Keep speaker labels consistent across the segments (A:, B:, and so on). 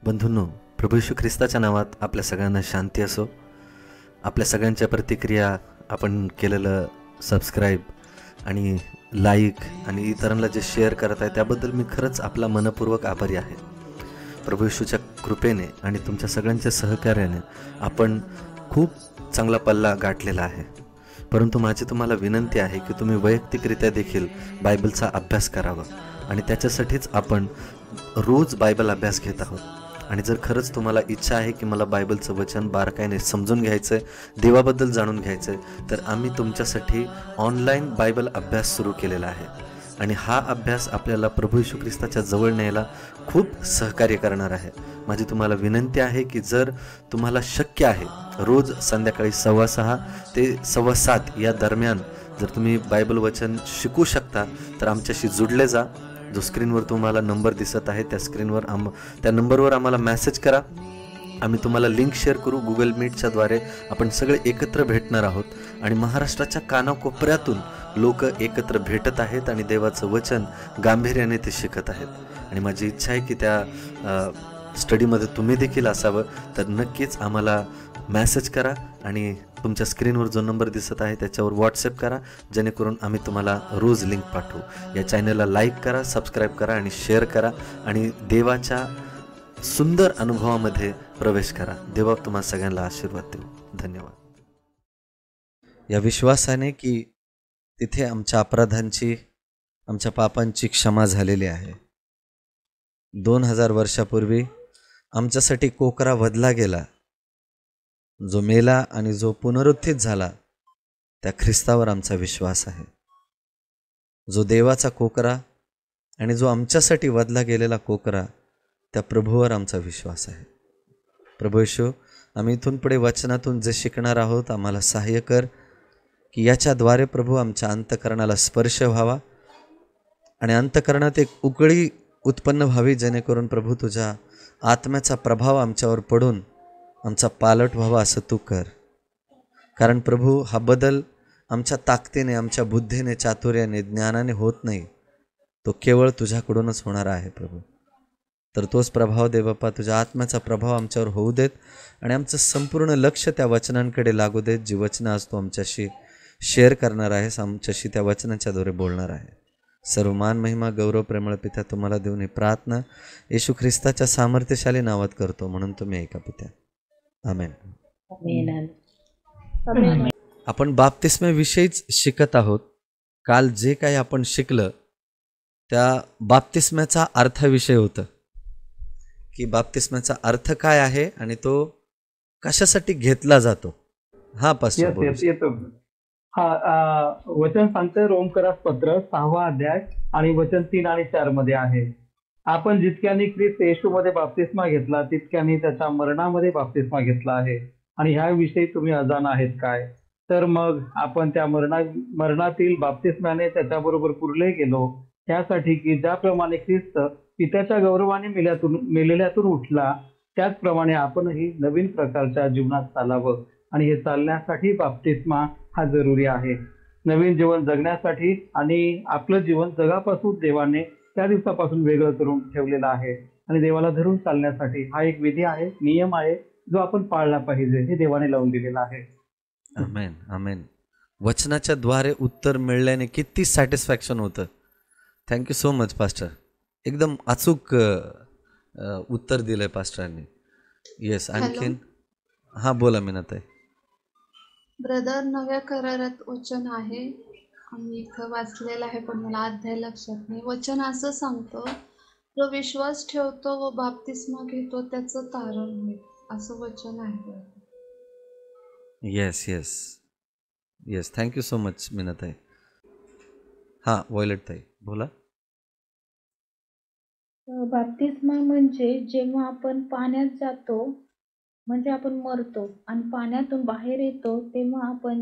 A: बंधूंनो, प्रभू येशू ख्रिस्ताच्या नावात आपल्या सगळ्यांना शांती असो. आपल्या सगळ्यांच्या प्रतिक्रिया, आपण केलेलं सबस्क्राईब आणि लाईक आणि इतरांना जे शेअर करत आहे त्याबद्दल मी खरंच आपला मनपूर्वक आभारी आहे. प्रभू येशूच्या कृपेने आणि तुमच्या सगळ्यांच्या सहकार्याने आपण खूप चांगला पल्ला गाठलेला आहे. परंतु माझी तुम्हाला विनंती आहे की तुम्ही वैयक्तिकरित्या देखील बायबलचा अभ्यास करावा आणि त्याच्यासाठीच आपण रोज बायबल अभ्यास घेत आहोत. आणि जर खरंच तुम्हाला इच्छा आहे की मला बायबलचं वचन बारकाईने समजून घ्यायचं आहे, देवाबद्दल जाणून घ्यायचं आहे, तर आम्ही तुमच्यासाठी ऑनलाईन बायबल अभ्यास सुरू केलेला आहे. आणि हा अभ्यास आपल्याला प्रभू येशू ख्रिस्ताच्या जवळ न्यायला खूप सहकार्य करणार आहे. माझी तुम्हाला विनंती आहे की जर तुम्हाला शक्य आहे, रोज संध्याकाळी 6:15 ते 7:15 या दरम्यान जर तुम्ही बायबल वचन शिकू शकता तर आमच्याशी जुडले जा. जो स्क्रीनवर तुम्हाला नंबर दिसत आहे त्या नंबरवर आम्हाला मेसेज करा. आम्ही तुम्हाला लिंक शेअर करू. गुगल मीटच्या द्वारे आपण सगळे एकत्र भेटणार आहोत आणि महाराष्ट्राच्या कानाकोपऱ्यातून लोक एकत्र भेटत आहेत आणि देवाचं वचन गांभीर्याने ते शिकत आहेत. आणि माझी इच्छा आहे की त्या स्टडीमध्ये तुम्ही देखील असावं. तर नक्कीच आम्हाला मेसेज करा आणि तुमच्या स्क्रीनवर जो नंबर दिसत आहे त्याच्यावर व्हॉट्सअप करा, जेणेकरून आम्ही तुम्हाला रोज लिंक पाठवू. या चॅनलला लाईक करा, सबस्क्राईब करा आणि शेअर करा आणि देवाच्या सुंदर अनुभवामध्ये प्रवेश करा. देवा तुम्हा सगळ्यांना आशीर्वाद देऊ. धन्यवाद. या विश्वासाने की तिथे आमच्या अपराधांची, आमच्या पापांची क्षमा झालेली आहे. 2000 वर्षापूर्वी आमच्यासाठी कोकरा वधला गेला, जो मेला आणि जो पुनरुत्थित झाला, त्या ख्रिस्तावर आमचा विश्वास आहे. जो देवाचा कोकरा आणि जो आमच्यासाठी वधला गेलेला कोकरा, त्या प्रभूवर आमचा विश्वास आहे. प्रभू येशू, आम्ही इथून पुढे वचनातून जे शिकणार आहोत आम्हाला सहाय्य कर की याच्याद्वारे प्रभू आमच्या अंतःकरणाला स्पर्श व्हावा आणि अंतःकरणात एक उकळी उत्पन्न व्हावी, जेणेकरून प्रभू तुझ्या आत्म्याचा प्रभाव आमच्यावर पडून आमचा पालट व्हावा असं तू कर. कारण प्रभू हा बदल आमच्या ताकदीने, आमच्या बुद्धीने, चातुर्याने, ज्ञानाने होत नाही, तो केवळ तुझ्याकडूनच होणार आहे प्रभू. तर तोच प्रभाव दे बाप्पा, तुझ्या आत्म्याचा प्रभाव आमच्यावर होऊ देत आणि आमचं संपूर्ण लक्ष त्या वचनांकडे लागू देत. जी वचनं आज तू आमच्याशी शेअर करणार आहेस, आमच्याशी त्या वचनाच्याद्वारे बोलणार आहे. सर्व मान, महिमा, गौरव प्रेमळ पित्या तुम्हाला देऊन ही प्रार्थना येशू ख्रिस्ताच्या सामर्थ्यशाली नावात करतो, म्हणून तुम्ही ऐका पित्या. आमेन. आपण बाप्तिस्म्याविषयीच शिकत आहोत. काल जे काही आपण शिकलं त्या बाप्तिस्म्याचा अर्थाविषयी होतं की बाप्तिस्म्याचा अर्थ काय आहे आणि तो कशासाठी घेतला जातो. हा पास्टर
B: येतो. वचन सांगते रोमकरास पत्र 6वा अध्याय आणि वचन 3 आणि 4 मध्ये आहे. आपण जितक्याने ख्रिस्त येशूमध्ये बाप्तिस्मा घेतला तितक्याने त्याच्या मरणामध्ये बाप्तिस्मा घेतला आहे. आणि ह्याविषयी तुम्ही अजाण आहेत काय? तर मग आपण त्या मरणातील बाप्तिस्म्याने त्याच्याबरोबर पुरले गेलो, त्यासाठी की ज्याप्रमाणे ख्रिस्त पित्याच्या गौरवाने मेलेल्यातून उठला, त्याचप्रमाणे आपणही नवीन प्रकारच्या जीवनात चालावं. आणि हे चालण्यासाठी बाप्तिस्मा हा जरुरी आहे. नवीन जीवन जगण्यासाठी आणि आपलं जीवन जगापासून देवाने त्या दिवसापासून वेगळं करून ठेवलेलं आहे. आणि देवाला धरून चालण्यासाठी हा एक विधी आहे, नियम आहे, जो आपण पाळला पाहिजे. हे देवाने लावून दिलेलं आहे.
A: आमेन, आमेन. वचनाच्या द्वारे उत्तर मिळल्याने किती सॅटिस्फॅक्शन होतं. Thank you so much pastor. एकदम अचूक उत्तर दिलंय पास्टरांनी. येस, आणखीन. हा बोला मीनाताई.
C: ब्रदर, नव्या करारात वचन आहे, आम्ही इथं वाचलेलं आहे पण मला अध्याय लक्षात नाही. वचन असं सांगतो, जो विश्वास ठेवतो व बाप्तिस्मा घेतो त्याचं तारण होईल, असं वचन आहे.
A: Yes yes yes, thank you so much Meenatai. हां, वॉयलेट ताई बोला.
D: बाप्तिस्मा म्हणजे जेव्हा आपण पाण्यात जातो, म्हणजे आपण मरतो आणि पाण्यातून बाहेर येतो, तेव्हा आपण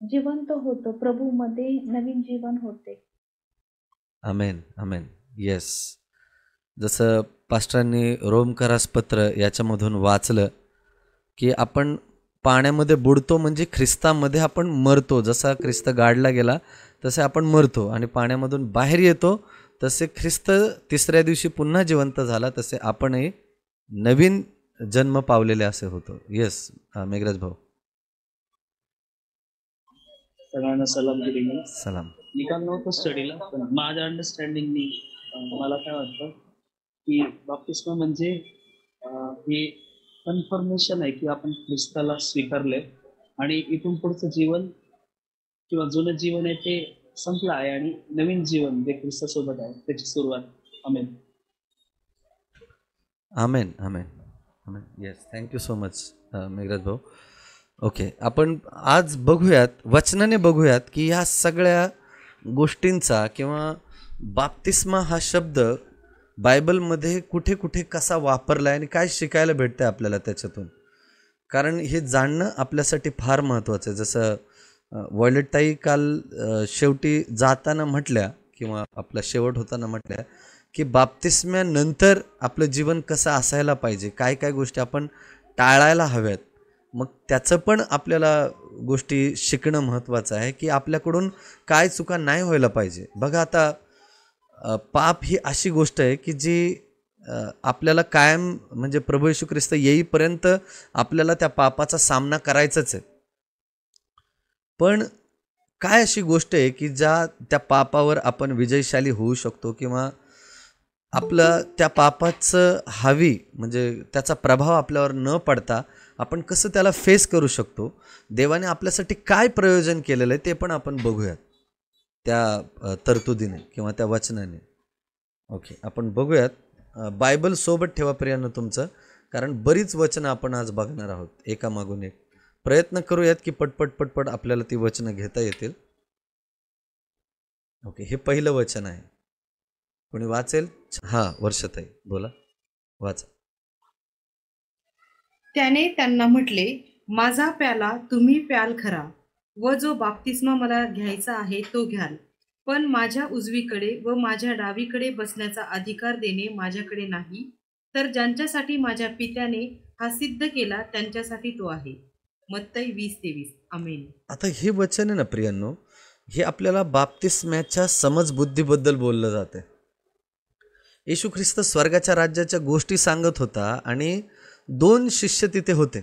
D: जिवंत होतो, प्रभूमध्ये नवीन जीवन होते.
A: आमेन, आमेन. येस, जसं पास्टरांनी रोमकरास पत्र याच्यामधून वाचलं की आपण पाण्यामध्ये बुडतो म्हणजे ख्रिस्तामध्ये आपण मरतो. जसा ख्रिस्त गाडला गेला तसे आपण मरतो आणि पाण्यामधून बाहेर येतो तसे ख्रिस्त तिसऱ्या दिवशी पुन्हा जिवंत झाला, तसे आपणही नवीन जन्म पावलेले असे होतो. येस मेघराज भाऊ.
E: सगळ्यांना सलाम दिली मी.
A: सलाम.
E: निकाल नव्हतं स्टडीला, पण माझ्या अंडरस्टँडिंगनी मला काय वाटतं की बाप्तिस्मा म्हणजे हे कन्फर्मेशन आहे की आपण ख्रिस्ताला स्वीकारले आणि इथून पुढचं जीवन किंवा जुनं जीवन आहे ते संपलं आहे आणि नवीन जीवन जे ख्रिस्तासोबत आहे त्याची सुरुवात. Amen.
A: Amen amen amen. Yes, thank you so much Meghraj भाऊ. ओके, आपण आज बघूयात, वचनाने बघूयात की ह्या सगळ्या गोष्टींचा किंवा बाप्तिस्मा हा शब्द बायबलमध्ये कुठे कुठे कसा वापरला आहे आणि काय शिकायला भेटतं आपल्याला त्याच्यातून. कारण हे जाणणं आपल्यासाठी फार महत्त्वाचं आहे. जसं वॉयलेटताई काल शेवटी जाताना म्हटल्या किंवा आपला शेवट होताना म्हटल्या की बाप्तिस्म्यानंतर आपलं जीवन कसं असायला पाहिजे, काय काय गोष्टी आपण टाळायला हव्यात. मग त्याचं पण आपल्याला गोष्टी शिकणं महत्त्वाचं आहे की आपल्याकडून काय चुका नाही व्हायला पाहिजे. बघा आता पाप ही अशी गोष्ट आहे की जी आपल्याला कायम म्हणजे प्रभू येशू ख्रिस्त येईपर्यंत आपल्याला त्या पापाचा सामना करायचाच आहे. पण काय अशी गोष्ट आहे की त्या पापावर आपण विजयशाली होऊ शकतो किंवा आपलं त्या पापाचं हावी म्हणजे त्याचा प्रभाव आपल्यावर न पडता आपण कसं त्याला फेस करू शकतो, देवाने आपल्यासाठी काय प्रयोजन केलेलं आहे ते पण आपण बघूयात त्या तरतुदीने किंवा त्या वचनाने. ओके, आपण बघूयात. बायबल सोबत ठेवा प्रियांनो तुमचं, कारण बरीच वचनं आपण आज बघणार आहोत एकामागून एक. प्रयत्न करूयात की पटपट पटपट आपल्याला ती वचनं घेता येतील. ओके, हे पहिलं वचन आहे. कोणी वाचेल? हां, वर्षाताई बोला, वाचा.
F: त्याने त्यांना म्हटले, माझा प्याला तुम्ही प्याल खरा, व जो बाप्तिस्मा मला घ्यायचा आहे तो घ्याल, पण माझ्या उजवीकडे व माझ्या डावीकडे बसण्याचा अधिकार देणे माझ्याकडे नाही, तर ज्यांच्यासाठी माझ्या पित्याने हा सिद्ध केला त्यांच्यासाठी तो आहे. मत्तई 20:23. आमेन.
A: आता हे वचन आहे ना प्रियांनो, हे आपल्याला बाप्तिस्म्याच्या समजबुद्धीबद्दल बोललं जाते. येशू ख्रिस्त स्वर्गाच्या राज्याच्या गोष्टी सांगत होता आणि 2 शिष्य तिथे होते.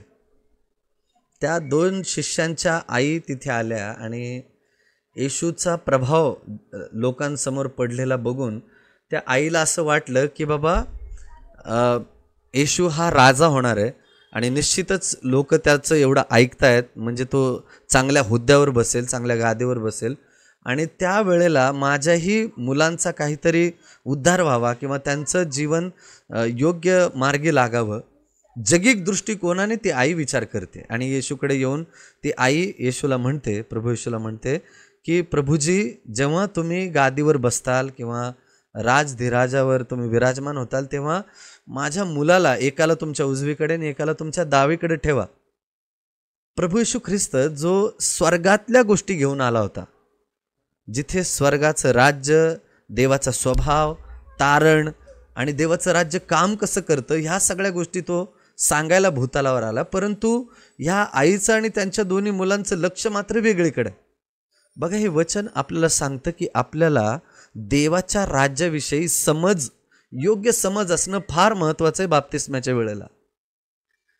A: त्या 2 शिष्यांच्या आई तिथे आल्या आणि येशूचा प्रभाव लोकांसमोर पडलेला बघून त्या आईला असं वाटलं की बाबा येशू हा राजा होणार आहे आणि निश्चितच लोक त्याचं एवढं ऐकतायत म्हणजे तो चांगल्या हुद्द्यावर बसेल, चांगल्या गादीवर बसेल आणि त्यावेळेला माझ्याही मुलांचा काहीतरी उद्धार व्हावा किंवा त्यांचं जीवन योग्य मार्गी लागावं. जगिक दृष्टिकोनाने ती आई विचार करते आणि येशूकडे येऊन ती आई येशूला म्हणते, प्रभू येशूला म्हणते की प्रभूजी, जेव्हा तुम्ही गादीवर बसताल किंवा राजधिराजावर तुम्ही विराजमान होताल तेव्हा माझ्या मुलाला एकाला तुमच्या उजवीकडे आणि एकाला तुमच्या डावीकडे ठेवा. प्रभू येशू ख्रिस्त जो स्वर्गातल्या गोष्टी घेऊन आला होता, जिथे स्वर्गाचं राज्य, देवाचा स्वभाव, तारण आणि देवाचं राज्य काम कसं करतं ह्या सगळ्या गोष्टी तो सांगायला भूतलावर आला. परंतु ह्या आईचं आणि त्यांच्या दोन्ही मुलांचं लक्ष मात्र वेगळीकडे. बघा, हे वचन आपल्याला सांगतं की आपल्याला देवाच्या राज्याविषयी योग्य समज असणं फार महत्त्वाचं आहे बाप्तिस्म्याच्या वेळेला.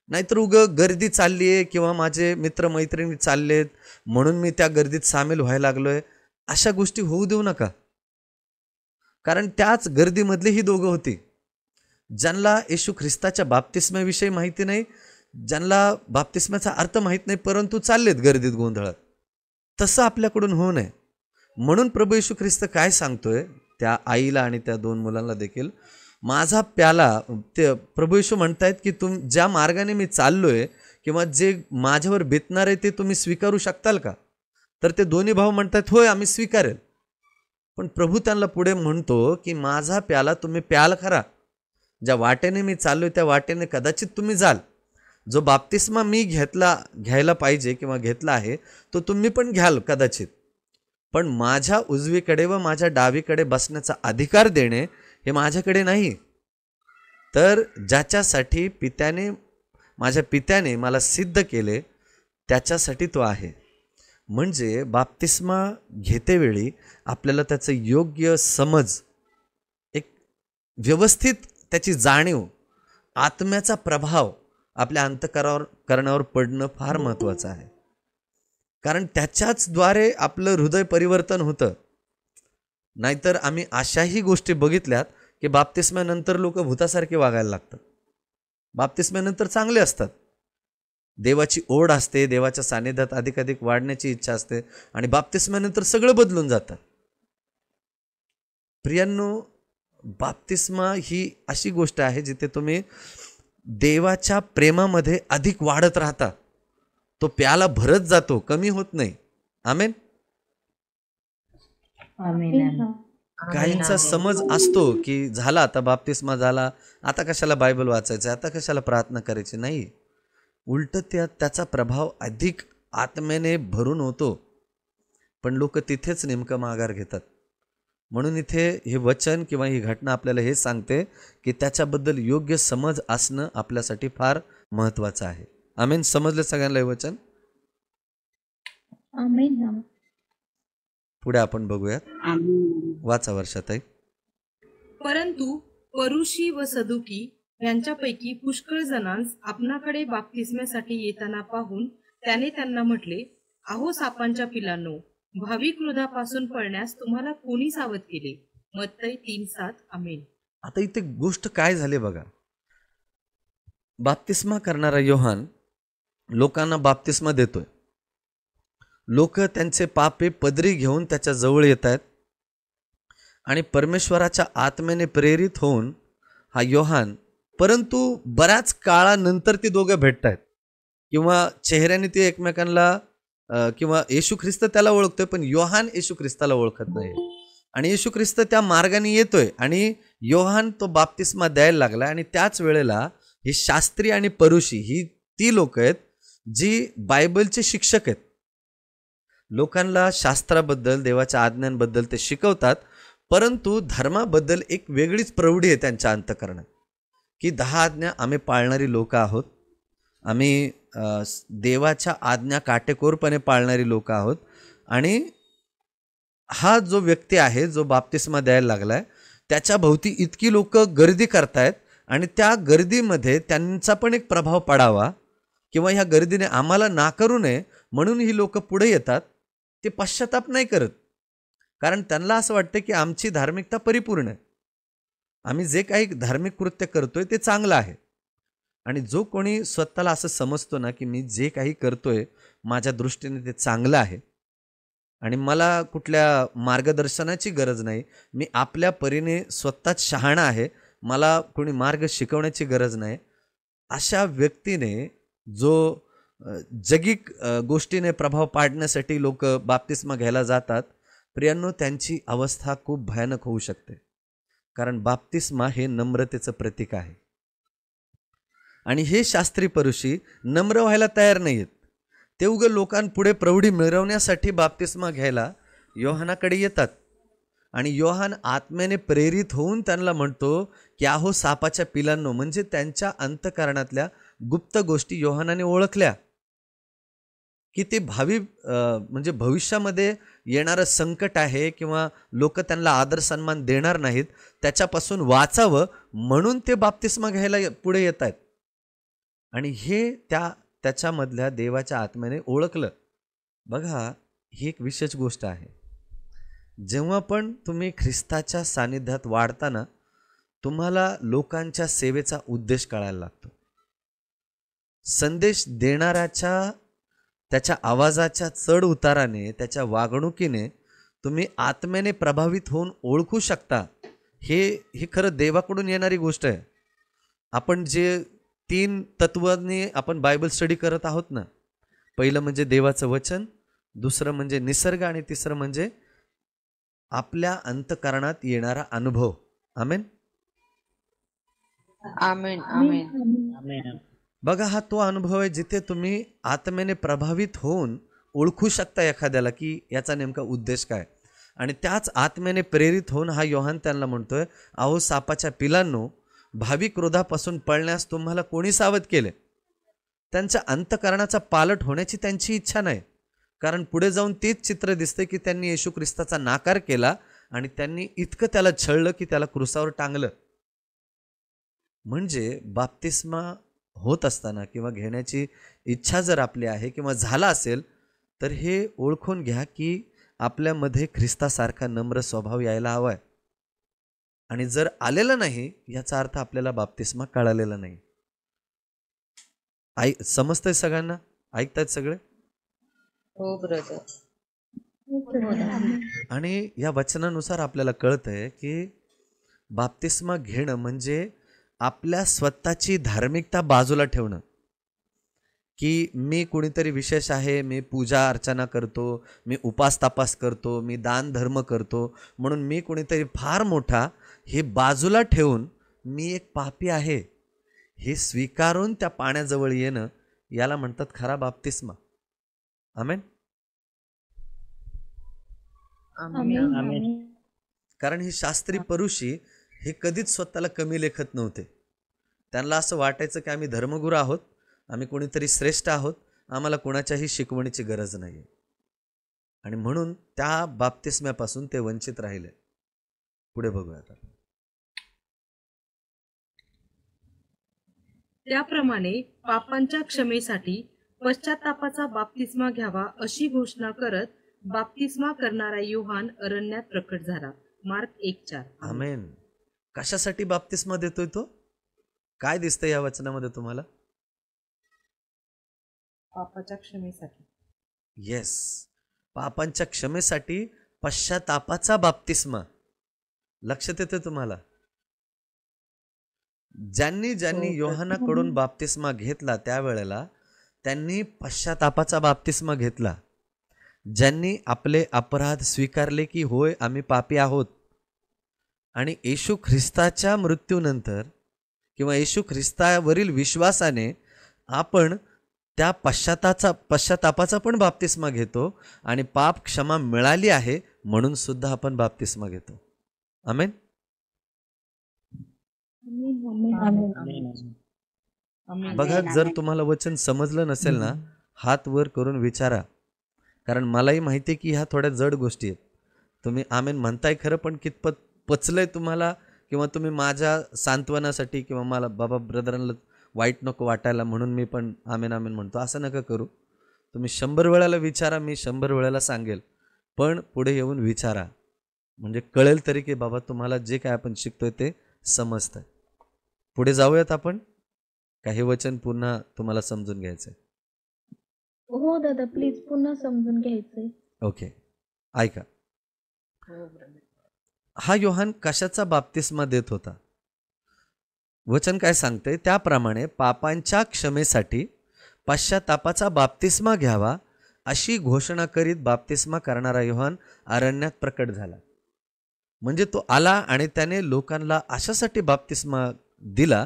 A: नाहीतर गर्दी चालली आहे किंवा माझे मित्रमैत्रिणी चाललेत म्हणून मी त्या गर्दीत सामील व्हायला लागलोय, अशा गोष्टी होऊ देऊ नका. कारण त्याच गर्दीमधले ही दोघं होती, ज्यांना येशू ख्रिस्ताच्या बाप्तिस्म्याविषयी माहिती नाही, ज्यांना बाप्तिस्म्याचा अर्थ माहीत नाही, परंतु चाललेत गर्दीत गोंधळात. तसं आपल्याकडून होऊ नये म्हणून प्रभू येशू ख्रिस्त काय सांगतोय त्या आईला आणि त्या 2 मुलांना देखील, माझा प्याला, ते प्रभू येशू म्हणतायत की ज्या मार्गाने मी चाललोय किंवा जे माझ्यावर बेतणार आहे ते तुम्ही स्वीकारू शकताल का? तर ते दोन्ही भाऊ म्हणतात, होय आम्ही स्वीकारेल. पण प्रभू त्यांना पुढे म्हणतो की माझा प्याला तुम्ही प्याल खरा, ज्या वाटेने मी चाललोय त्या वाटेने कदाचित तुम्ही जाल, जो बाप्तिस्मा मी घ्यायला पाहिजे किंवा घेतला आहे तो तुम्ही पण घ्याल कदाचित, पण माझ्या उजवीकडे व माझ्या डावीकडे बसण्याचा अधिकार देणे हे माझ्याकडे नाही, तर ज्याच्यासाठी माझ्या पित्याने मला सिद्ध केले त्याच्यासाठी तो आहे. म्हणजे बाप्तिस्मा घेतेवेळी आपल्याला त्याचं योग्य समज व्यवस्थित त्याची जाणीव, आत्म्याचा प्रभाव आपल्या अंतःकरणावर पडणं फार महत्त्वाचं आहे. कारण त्याच्याचद्वारे आपलं हृदय परिवर्तन होतं. नाहीतर आम्ही अशाही गोष्टी बघितल्यात की बाप्तिस्म्यानंतर लोक भूतासारखे वागायला लागतात. बाप्तिस्म्यानंतर चांगले असतात, देवाची ओढ असते, देवाच्या सानिध्यात अधिकाधिक वाढण्याची इच्छा असते, आणि बाप्तिस्म्यानंतर सगळं बदलून जातं. प्रियांनो, बाप्तिस्मा ही अशी गोष्ट आहे जिथे तुम्ही देवाच्या प्रेमामध्ये अधिक वाढत राहता. तो प्याला भरत जातो, कमी होत नाही. आमेन. काहींचा समज असतो की झाला आता बाप्तिस्मा झाला, आता कशाला बायबल वाचायचं, आता कशाला प्रार्थना करायची. नाही, उलट त्याचा प्रभाव अधिक आत्म्याने भरून होतो, पण लोक तिथेच नेमकं माघार घेतात. म्हणून इथे हे वचन किंवा ही घटना आपल्याला हे सांगते की त्याच्याबद्दल योग्य समज असणं आपल्यासाठी फार महत्त्वाचं आहे. आमेन. समजलं सगळ्यांना हे वचन?
D: आमेन.
A: पुढे आपण बघूयात. वाचा वर्षाताई.
F: परंतु परुषी व सदुकी यांच्यापैकी पुष्कळ जणांस आपणाकडे बाप्तिस्म्यासाठी येताना पाहून त्याने त्यांना म्हटले, अहो सापांच्या पिलांनो, भावी क्रोधापासून पळण्यास तुम्हाला कोणी सावध केले? मत्तई 3:7. आमेन.
A: आता इथे गोष्ट काय झाली बघा. बाप्तिस्मा करणारा योहान लोकांना बाप्तिस्मा देतोय. लोक त्यांचे पापे पदरी घेऊन त्याच्या जवळ येत आहेत, आणि परमेश्वराच्या आत्म्याने प्रेरित होऊन हा योहान, परंतु बऱ्याच काळानंतर ती दोघं भेटत आहेत, किंवा चेहऱ्याने ते एकमेकांना किंवा येशू ख्रिस्त त्याला ओळखतोय, पण योहान येशू ख्रिस्ताला ओळखत नाही. आणि येशू ख्रिस्त त्या मार्गाने येतोय आणि योहान तो बाप्तिस्मा द्यायला लागला. आणि त्याच वेळेला ही शास्त्री आणि परुषी ही ती लोक आहेत जी बायबलचे शिक्षक आहेत. लोकांना शास्त्राबद्दल, देवाच्या आज्ञांबद्दल ते शिकवतात, परंतु धर्माबद्दल एक वेगळीच प्रौढी आहे त्यांच्या अंतःकरणात की 10 आज्ञा आम्ही पाळणारी लोक आहोत, आम्ही देवाच्या आज्ञा काटेकोरपणे पाळणारी लोक आहोत. आणि हा जो व्यक्ती आहे जो बाप्तिस्मा द्यायला लागलाय, त्याच्या भोवती इतकी लोक गर्दी करतायत, आणि त्या गर्दीमध्ये त्यांचा पण एक प्रभाव पडावा, किंवा ह्या गर्दीने आम्हाला नाकारू नये म्हणून ही लोक पुढे येतात. ते पश्चाताप नाही करत, कारण त्यांना असं वाटतं की आमची धार्मिकता परिपूर्ण आहे, आम्ही जे काही धार्मिक कृत्य करतोय ते चांगलं आहे. आणि जो कोणी स्वतःला असं समजतो ना की मी जे काही करतोय माझ्या दृष्टीने ते चांगलं आहे आणि मला कुठल्या मार्गदर्शनाची गरज नाही, मी आपल्या परीने स्वतःच शहाणा आहे, मला कोणी मार्ग शिकवण्याची गरज नाही, अशा व्यक्तीने जो जगिक गोष्टीने प्रभाव पाडण्यासाठी लोक बाप्तिस्मा घ्यायला जातात, प्रियांनो, त्यांची अवस्था खूप भयानक होऊ शकते. कारण बाप्तिस्मा हे नम्रतेचं प्रतीक आहे. आणि हे शास्त्री परुषी नम्र व्हायला तयार नाही आहेत. ते उगं लोकांपुढे प्रौढी मिळवण्यासाठी बाप्तिस्मा घ्यायला योहानाकडे येतात. आणि योहान आत्म्याने प्रेरित होऊन त्यांना म्हणतो की अहो सापाच्या पिलांनो, म्हणजे त्यांच्या अंतःकरणातल्या गुप्त गोष्टी योहानाने ओळखल्या की ते म्हणजे भविष्यामध्ये येणारं संकट आहे किंवा लोक त्यांना आदर सन्मान देणार नाहीत, त्याच्यापासून वाचावं म्हणून ते बाप्तिस्मा घ्यायला पुढे येत आहेत. आणि हे त्याच्यामधल्या देवाच्या आत्म्याने ओळखलं. बघा, ही एक विशेष गोष्ट आहे. जेव्हा पण तुम्ही ख्रिस्ताच्या सानिध्यात वाढताना तुम्हाला लोकांच्या सेवेचा उद्देश कळायला लागतो. संदेश देणाऱ्याच्या त्याच्या आवाजाच्या चढ उताराने, त्याच्या वागणुकीने तुम्ही आत्म्याने प्रभावित होऊन ओळखू शकता. हे खरं देवाकडून येणारी गोष्ट आहे. आपण जे 3 तत्वांनी आपण बायबल स्टडी करत आहोत ना, पहिलं म्हणजे देवाचं वचन, दुसरं म्हणजे निसर्ग, आणि तिसरं म्हणजे आपल्या अंतःकरणात येणारा अनुभव. आमेन.
G: आमेन. आमेन.
A: बघा, हा तो अनुभव आहे जिथे तुम्ही आत्म्याने प्रभावित होऊन ओळखू शकता एखाद्याला की याचा नेमका उद्देश काय. आणि त्याच आत्म्याने प्रेरित होऊन हा योहान त्यांना म्हणतोय, अहो सापाच्या पिलांनो, भावी क्रोधापासून पळण्यास तुम्हाला कोणी सावध केले? त्यांच्या अंतःकरणाचा पालट होण्याची त्यांची इच्छा नाही. कारण पुढे जाऊन तेच चित्र दिसते की त्यांनी येशू ख्रिस्ताचा नाकार केला आणि त्यांनी इतकं त्याला छळलं की त्याला क्रुसावर टांगलं. म्हणजे बाप्तिस्मा होत असताना किंवा घेण्याची इच्छा जर आपली आहे किंवा झाला असेल तर हे ओळखून घ्या की आपल्यामध्ये ख्रिस्तासारखा नम्र स्वभाव यायला हवा आहे. आणि जर आलेला नाही याचा अर्थ आपल्याला बाप्तिस्मा कळालेला नाही. समजतंय सगळ्यांना? ऐकतायत सगळे?
G: हो ब्रदर.
A: आणि या वचनानुसार आपल्याला कळतंय की बाप्तिस्मा घेणं म्हणजे आपल्या स्वतःची धार्मिकता बाजूला ठेवणं, की मी कोणीतरी विशेष आहे, मी पूजा अर्चना करतो, मी उपास तापास करतो, मी दान धर्म करतो म्हणून मी कोणीतरी फार मोठा, हे बाजूला ठेवून मी एक पापी आहे हे स्वीकारून त्या पाण्याजवळ येणं याला म्हणतात खरा बाप्तिस्मा. आमेन. कारण ही शास्त्री परुषी हे कधीच स्वतःला कमी लेखत नव्हते. त्यांना असं वाटायचं की आम्ही धर्मगुरू आहोत, आम्ही कोणीतरी श्रेष्ठ आहोत, आम्हाला कोणाच्याही शिकवणीची गरज नाही. आणि म्हणून त्या बाप्तिस्म्यापासून ते वंचित राहिले. पुढे बघूया आता.
F: त्याप्रमाणे पापांच्या क्षमेसाठी पश्चातापाचा बाप्तिस्मा घ्यावा अशी घोषणा करत बाप्तिस्मा करणारा योहान अरण्यात प्रकट झाला. मार्क 1:4.
A: आमेन. कशासाठी बाप्तिस्मा देतोय तो? काय दिसतंय या वचनामध्ये तुम्हाला?
F: पापाच्या क्षमेसाठी.
A: येस, पापांच्या क्षमेसाठी पश्चातापाचा बाप्तिस्मा. लक्षात येते तुम्हाला? ज्यांनी योहानाकडून बाप्तिस्मा घेतला त्यावेळेला त्यांनी पश्चातापाचा बाप्तिस्मा घेतला. ज्यांनी आपले अपराध स्वीकारले की होय आम्ही पापी आहोत आणि येशू ख्रिस्ताच्या मृत्यूनंतर किंवा येशू ख्रिस्तावरील विश्वासाने आपण त्या पश्चातापाचा पण बाप्तिस्मा घेतो आणि पाप क्षमा मिळाली आहे म्हणून सुद्धा आपण बाप्तिस्मा घेतो. आमेन. बघा, जर तुम्हाला वचन समजलं नसेल ना, हात वर करून विचारा, कारण मलाही माहिती आहे की ह्या थोड्या जड गोष्टी आहेत. तुम्ही आमेन म्हणताय खरं, पण कितपत पचलंय तुम्हाला, किंवा तुम्ही माझ्या सांत्वनासाठी किंवा मला बाबा ब्रदरांना वाईट नको वाटायला म्हणून मी पण आमेन आमेन म्हणतो, असं नका करू. तुम्ही 100 वेळाला विचारा, मी 100 वेळाला सांगेल, पण पुढे येऊन विचारा, म्हणजे कळेल तरी की बाबा तुम्हाला जे काय आपण शिकतोय ते समजतं. पुढे जाऊयात आपण. काही वचन पुन्हा तुम्हाला समजून घ्यायचंय?
D: हो दादा, प्लीज पुन्हा समजून घ्यायचंय.
A: ओके, ऐका. हा योहान कशाचा बाप्तिस्मा देत होता? वचन काय सांगते? त्याप्रमाणे पापांच्या क्षमेसाठी पश्चातापाचा बाप्तिस्मा घ्यावा अशी घोषणा करीत बाप्तिस्मा करणारा योहान अरण्यात प्रकट झाला. म्हणजे तो आला आणि त्याने लोकांना अशासाठी बाप्तिस्मा दिला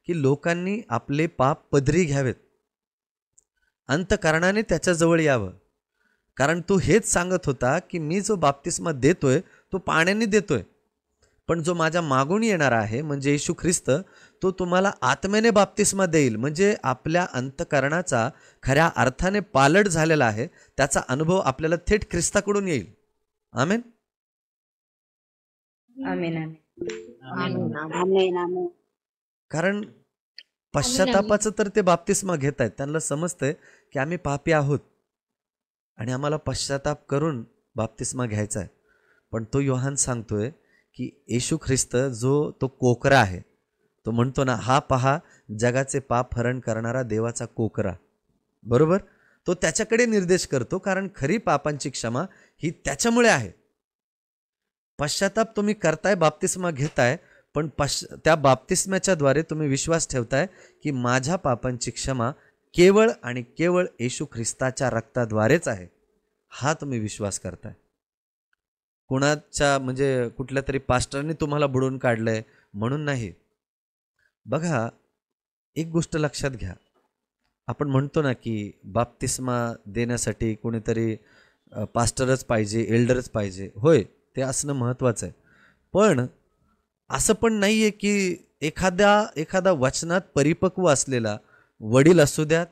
A: की लोकांनी आपले पाप पदरी घ्यावेत, अंतःकरणाने त्याच्याजवळ यावं. कारण तो हेच सांगत होता की मी जो बाप्तिस्मा देतोय तो पाण्याने देतोय, पण जो माझ्या मागून येणार आहे म्हणजे येशू ख्रिस्त, तो तुम्हाला आत्म्याने बाप्तिस्मा देईल. म्हणजे आपल्या अंतःकरणाचा खऱ्या अर्थाने पालट झालेला आहे, त्याचा अनुभव आपल्याला थेट ख्रिस्ताकडून येईल. आमेन. कारण पश्चातापाचं तर ते बाप्तिस्मा घेत आहेत, त्यांना समजतंय की आम्ही पापी आहोत आणि आम्हाला पश्चाताप करून बाप्तिस्मा घ्यायचा आहे. पण तो योहान सांगतोय की येशू ख्रिस्त जो तो कोकरा आहे, तो म्हणतो ना, हा पहा जगाचे पाप हरण करणारा देवाचा कोकरा, बरोबर? तो त्याच्याकडे निर्देश करतो, कारण खरी पापांची क्षमा ही त्याच्यामुळे आहे. पश्चाताप तुम्ही करताय, बाप्तिस्मा घेताय, पण त्या बाप्तिस्म्याच्या द्वारे तुम्ही विश्वास ठेवताय की माझ्या पापांची क्षमा केवळ आणि केवळ येशू ख्रिस्ताच्या रक्ताद्वारेच आहे, हा तुम्ही विश्वास करताय. कुणाच्या म्हणजे कुठल्या तरी पास्टरने तुम्हाला बुडवून काढलंय म्हणून नाही. बघा, एक गोष्ट लक्षात घ्या. आपण म्हणतो ना की बाप्तिस्मा देण्यासाठी कोणीतरी पास्टरच पाहिजे, एल्डरच पाहिजे. होय, ते असणं महत्त्वाचं आहे, पण असं पण नाही आहे की एखादा वचनात परिपक्व असलेला वडील असू द्यात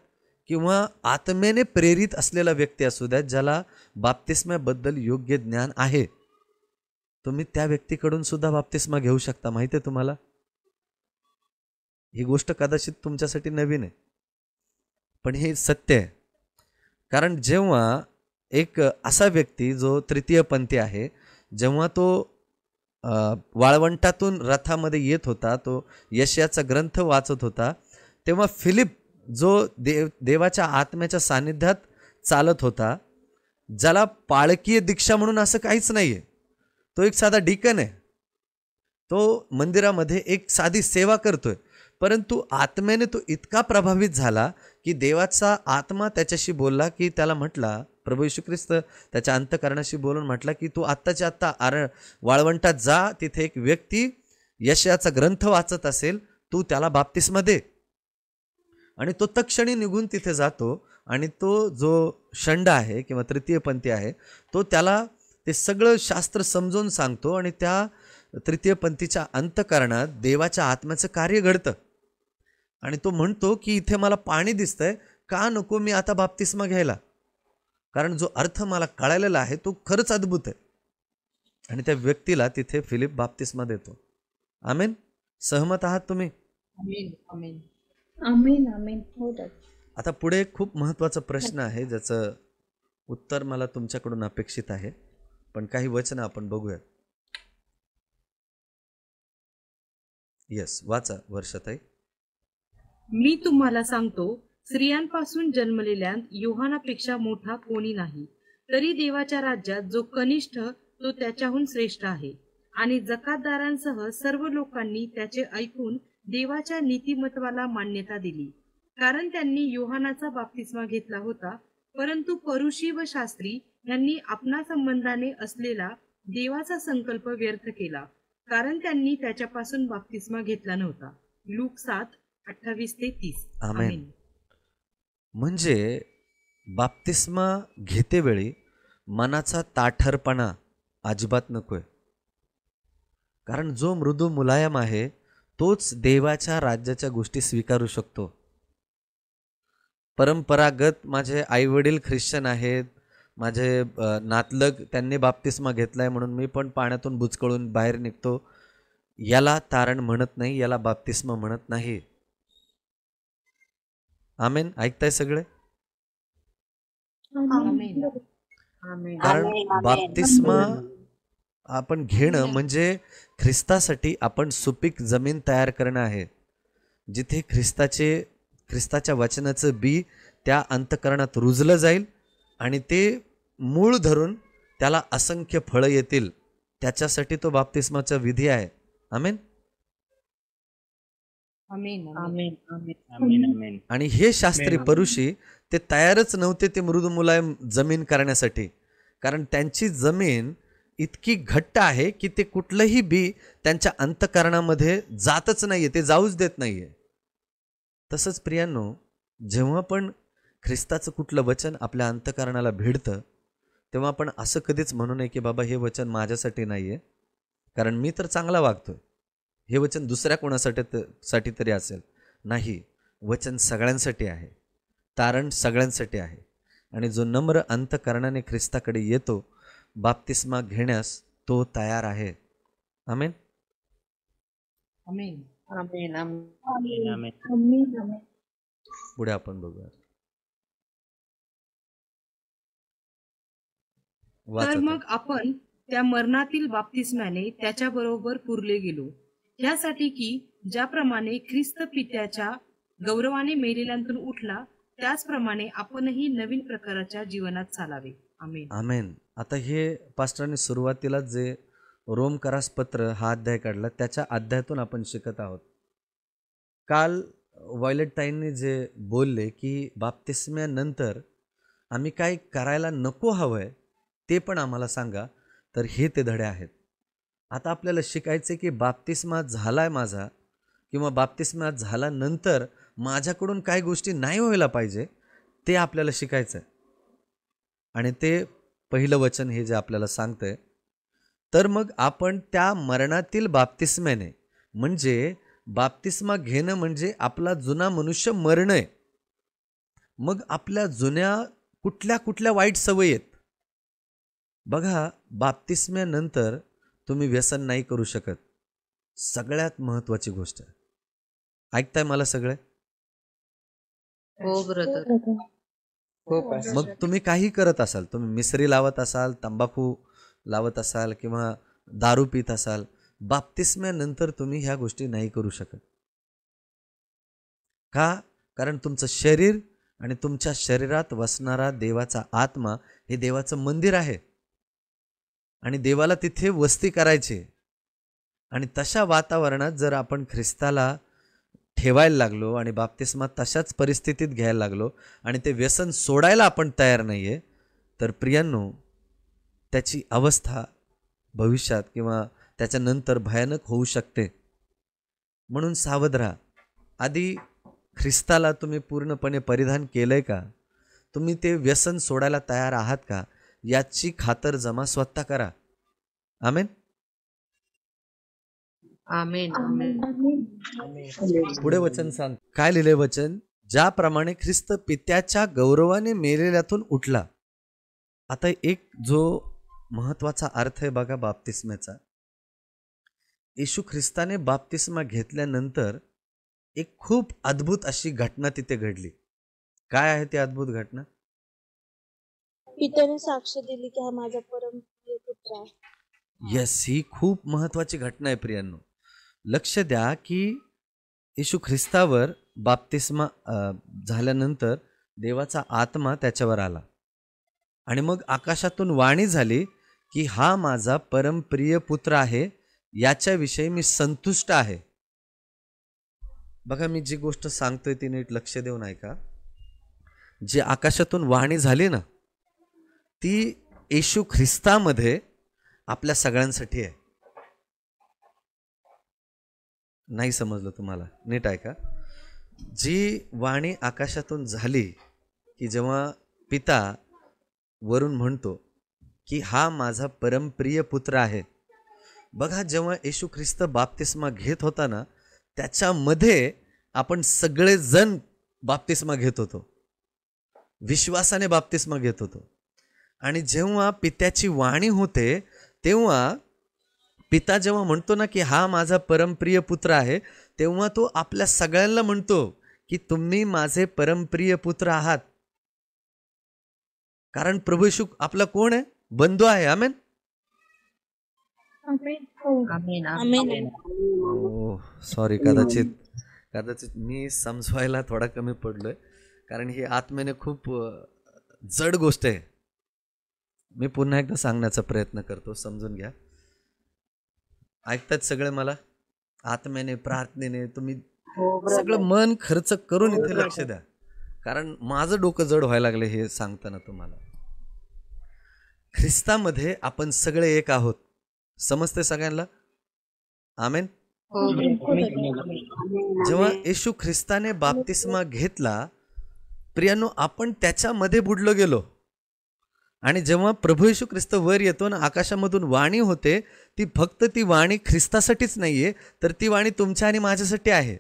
A: किंवा आत्मेने प्रेरित असलेला व्यक्ती असू द्यात, ज्याला बाप्तिस्म्याबद्दल योग्य ज्ञान आहे, तुम्ही त्या व्यक्तीकडून सुद्धा बाप्तिस्मा घेऊ शकता. माहिती आहे तुम्हाला? ही गोष्ट कदाचित तुमच्यासाठी नवीन आहे, पण हे सत्य आहे. कारण जेव्हा एक असा व्यक्ती जो तृतीयपंथी आहे, जेव्हा तो वाळवंटातून रथामध्ये येत होता, तो यशाचा ग्रंथ वाचत होता, तेव्हा फिलिप जो देवाच्या आत्म्याच्या सानिध्यात चालत होता, ज्याला पाळकीय दीक्षा म्हणून असं काहीच नाही आहे, तो एक साधा डिकन आहे, तो मंदिरामध्ये एक साधी सेवा करतोय, परंतु आत्म्याने तो इतका प्रभावित झाला की देवाचा आत्मा त्याच्याशी बोलला, की त्याला म्हटला, प्रभू येशू ख्रिस्त त्याच्या अंतःकरणाशी बोलून म्हटला की तू आत्ताच्या आत्ता वाळवंटात जा, तिथे एक व्यक्ती यशाचा ग्रंथ वाचत असेल, तू त्याला बाप्तिस्मा दे. आणि तो तत्क्षणी निघून तिथे जातो आणि तो जो षंड आहे किंवा तृतीयपंथी आहे, तो त्याला ते सगळं शास्त्र समजून सांगतो आणि त्या तृतीयपंथीच्या अंतःकरणात देवाच्या आत्म्याचं कार्य घडतं. आणि तो म्हणतो की इथे मला पाणी दिसतंय, का नको मी आता बाप्तिस्मा घ्यायला, कारण जो अर्थ मला कळालेला आहे तो खरंच अद्भुत आहे. आणि त्या व्यक्तीला तिथे फिलिप बाप्तिस्मा देतो. आमेन. सहमत आहात तुम्ही?
G: आमीन आमीन
D: आमेन आमेन. हो दादा.
A: आता पुढे एक खूप महत्त्वाचा प्रश्न आहे, ज्याचं उत्तर मला तुमच्याकडून अपेक्षित आहे, पण काही वचनं आपण बघूया. येस, वाचा वर्षाताई.
F: मी तुम्हाला सांगतो, स्त्रियांपासून जन्मलेल्या योहानापेक्षा मोठा कोणी नाही. तरी देवाच्या राज्यात जो कनिष्ठ तो त्याच्याहून श्रेष्ठ आहे. आणि जकातदारांसह सर्व लोकांनी त्याचे ऐकून देवाच्या नीतिमत्वाला मान्यता दिली, कारण त्यांनी योहानाचा बाप्तिस्मा घेतला होता, परंतु फरुशी व शास्त्री यांनी आपणा संबंधाने असलेला देवाचा संकल्प व्यर्थ केला, कारण त्यांनी त्याच्यापासून बाप्तिस्मा घेतला नव्हता. लूक 7:28-30.
A: आमेन. म्हणजे बाप्तिस्मा घेतेवेळी मनाचा ताठरपणा अजिबात नकोय, कारण जो मृदू मुलायम आहे तोच देवाच्या राज्याच्या गोष्टी स्वीकारू शकतो. परंपरागत माझे आईवडील ख्रिश्चन आहेत, माझे नातलग त्यांनी बाप्तिस्मा घेतलाय म्हणून मी पण पाण्यातून बुचकळून बाहेर निघतो, याला तारण म्हणत नाही, याला बाप्तिस्मा म्हणत नाही. आमेन. ऐकताय सगळे?
G: आमीन आमीन
A: कारण बाप्तिस्मा आपण घेणं म्हणजे ख्रिस्तासाठी आपण सुपीक जमीन तयार करणं आहे, जिथे ख्रिस्ताच्या वचनाचं बी त्या अंतःकरणात रुजलं जाईल आणि ते मूळ धरून त्याला असंख्य फळं येतील. त्याच्यासाठी तो बाप्तिस्माचा विधी आहे. आमेन.
G: आमीन आमीन
E: आमीन आमीन.
A: आणि हे शास्त्री परुषी ते तयारच नव्हते ते मृदू मुलायम जमीन करण्यासाठी, कारण त्यांची जमीन इतकी घट्ट आहे की ते कुठलंही बी त्यांच्या अंतःकरणामध्ये जातच नाहीये, ते जाऊच देत नाहीये. तसंच प्रियांनो, जेव्हा पण ख्रिस्ताचं कुठलं वचन आपल्या अंतःकरणाला भिडतं, तेव्हा आपण असं कधीच म्हणू नये की बाबा हे वचन माझ्यासाठी नाहीये, कारण मी तर चांगला वागतोय, हे वचन दुसऱ्या कोणासाठी तरी असेल. नाही, वचन सगळ्यांसाठी आहे, तारण सगळ्यांसाठी आहे. आणि जो नम्र अंतःकरणाने ख्रिस्ताकडे येतो, बाप्तिस्मा घेण्यास तो तयार आहे. आमेन.
G: आमीन आमीन
E: आमीन आमीन.
D: आमेन आमेन.
A: पुढे आपण बघूया.
F: तर मग आपण त्या मरणातील बाप्तिस्म्याने त्याच्याबरोबर पुरले गेलो, यासाठी की ज्याप्रमाणे ख्रिस्त पित्याच्या गौरवाने मेलेल्यांतून उठला, त्याचप्रमाणे आपणही नवीन प्रकारच्या जीवनात चालावे. आमेन
A: आमेन. आता हे पास्टरांनी सुरुवातीला जे रोमकरास पत्र हा अध्याय काढला, त्याच्या अध्यायातून आपण शिकत आहोत. काल व्हायलेटताईंनी जे बोलले की बाप्तिस्म्यानंतर आम्ही काय करायला नको हवंय ते पण आम्हाला सांगा, तर हे ते धडे आहेत. आता आपल्याला शिकायचे की बाप्तिस्मा झालाय माझा, किंवा बाप्तिस्मा झाल्यानंतर माझ्याकडून काही गोष्टी नाही व्हायला पाहिजे, ते आपल्याला शिकायचं आहे. आणि ते पहिलं वचन हे जे आपल्याला सांगतंय, तर मग आपण त्या मरणातील बाप्तिस्म्याने, म्हणजे बाप्तिस्मा घेणं म्हणजे आपला जुना मनुष्य मरणं आहे. मग आपल्या जुन्या कुठल्या कुठल्या वाईट सवयी आहेत बघा. बाप्तिस्म्यानंतर तुम्ही व्यसन नाही करू शकत, सगळ्यात महत्त्वाची गोष्ट. ऐकताय मला सगळे?
G: हो ब्रदर.
H: हो पास्टर.
A: मग तुम्ही काही करत असाल, तुम्ही मिसरी लावत असाल, तंबाखू लावत असाल किंवा दारू पित असाल, बाप्तिस्म्यानंतर तुम्ही ह्या गोष्टी नाही करू शकत. का? कारण तुमचं शरीर आणि तुमच्या शरीरात वसणारा देवाचा आत्मा हे देवाचं मंदिर आहे आणि देवाला तिथे वस्ती करायची. आणि तशा वातावरणात जर आपण ख्रिस्ताला ठेवायला लागलो आणि बाप्तिस्मा तशाच परिस्थितीत घ्यायला लागलो आणि ते व्यसन सोडायला आपण तयार नाही आहे, तर प्रियांनो त्याची अवस्था भविष्यात किंवा त्याच्यानंतर भयानक होऊ शकते. म्हणून सावध राहा. आधी ख्रिस्ताला तुम्ही पूर्णपणे परिधान केलंय का? तुम्ही ते व्यसन सोडायला तयार आहात का? याची खातर जमा स्वतः करा. आमेन.
G: आमेन. आमेन.
A: पुढे वचन सांग, काय लिहिले वचन? ज्याप्रमाणे ख्रिस्त पित्याच्या गौरवाने मेलेल्यातून उठला. आता एक जो महत्वाचा अर्थ आहे बघा बाप्तिस्म्याचा. येशू ख्रिस्ताने बाप्तिस्मा घेतल्यानंतर एक खूप अद्भुत अशी घटना तिथे घडली. काय आहे ती अद्भुत घटना?
I: पित्याने साक्ष दिली की हा माझा परमप्रिय पुत्र आहे.
A: यस, ही खूप महत्वाची घटना आहे प्रियांनो. लक्ष द्या की येशू ख्रिस्तावर बाप्तिस्मा झाल्यानंतर देवाचा आत्मा त्याच्यावर आला आणि मग आकाशातून वाणी झाली की हा माझा परमप्रिय पुत्र आहे, याच्याविषयी मी संतुष्ट आहे. बघा, मी जी गोष्ट सांगतोय ती नीट लक्ष देऊन ऐका. जी आकाशातून वाणी झाली ना, ती येशू ख्रिस्तामध्ये आपल्या सगळ्यांसाठी आहे. नाही समजलं तुम्हाला? नीट ऐका. जी वाणी आकाशातून झाली की जेव्हा पिता वरून म्हणतो की हा माझा परमप्रिय पुत्र आहे. बघा, जेव्हा येशू ख्रिस्त बाप्तिस्मा घेत होता ना, त्याच्यामध्ये आपण सगळेजण बाप्तिस्मा घेत होतो, विश्वासाने बाप्तिस्मा घेत होतो. आणि जेव्हा पित्याची वाणी होते तेव्हा पिता जेव्हा म्हणतो ना की हा माझा परमप्रिय पुत्र आहे, तेव्हा तो आपल्या सगळ्यांना म्हणतो की तुम्ही माझे परमप्रिय पुत्र आहात. कारण प्रभू येशू आपला कोण आहे? बंधू आहे. आमेन.
G: आमेन.
I: आमेन.
A: सॉरी, कदाचित मी समजवायला थोडा कमी पडलोय, कारण ही आत्म्याने खूप जड गोष्ट आहे. मी पुन्हा एकदा सांगण्याचा प्रयत्न करतो, समजून घ्या. ऐकतात सगळे मला? आत्म्याने, प्रार्थनेने तुम्ही सगळं मन खर्च करून इथे लक्ष द्या, कारण माझं डोकं जड व्हायला लागले हे सांगताना तुम्हाला. ख्रिस्तामध्ये आपण सगळे एक आहोत. समजते सगळ्यांना? आमेन. जेव्हा येशू ख्रिस्ताने बाप्तिस्मा घेतला प्रियांनो, आपण त्याच्यामध्ये बुडलो गेलो. आणि जेव्हा प्रभू येशू ख्रिस्त वर येतो ना, आकाशामधून वाणी होते, ती फक्त ती वाणी ख्रिस्तासाठीच नाहीये, तर ती वाणी तुमच्या आणि माझ्यासाठी आहे.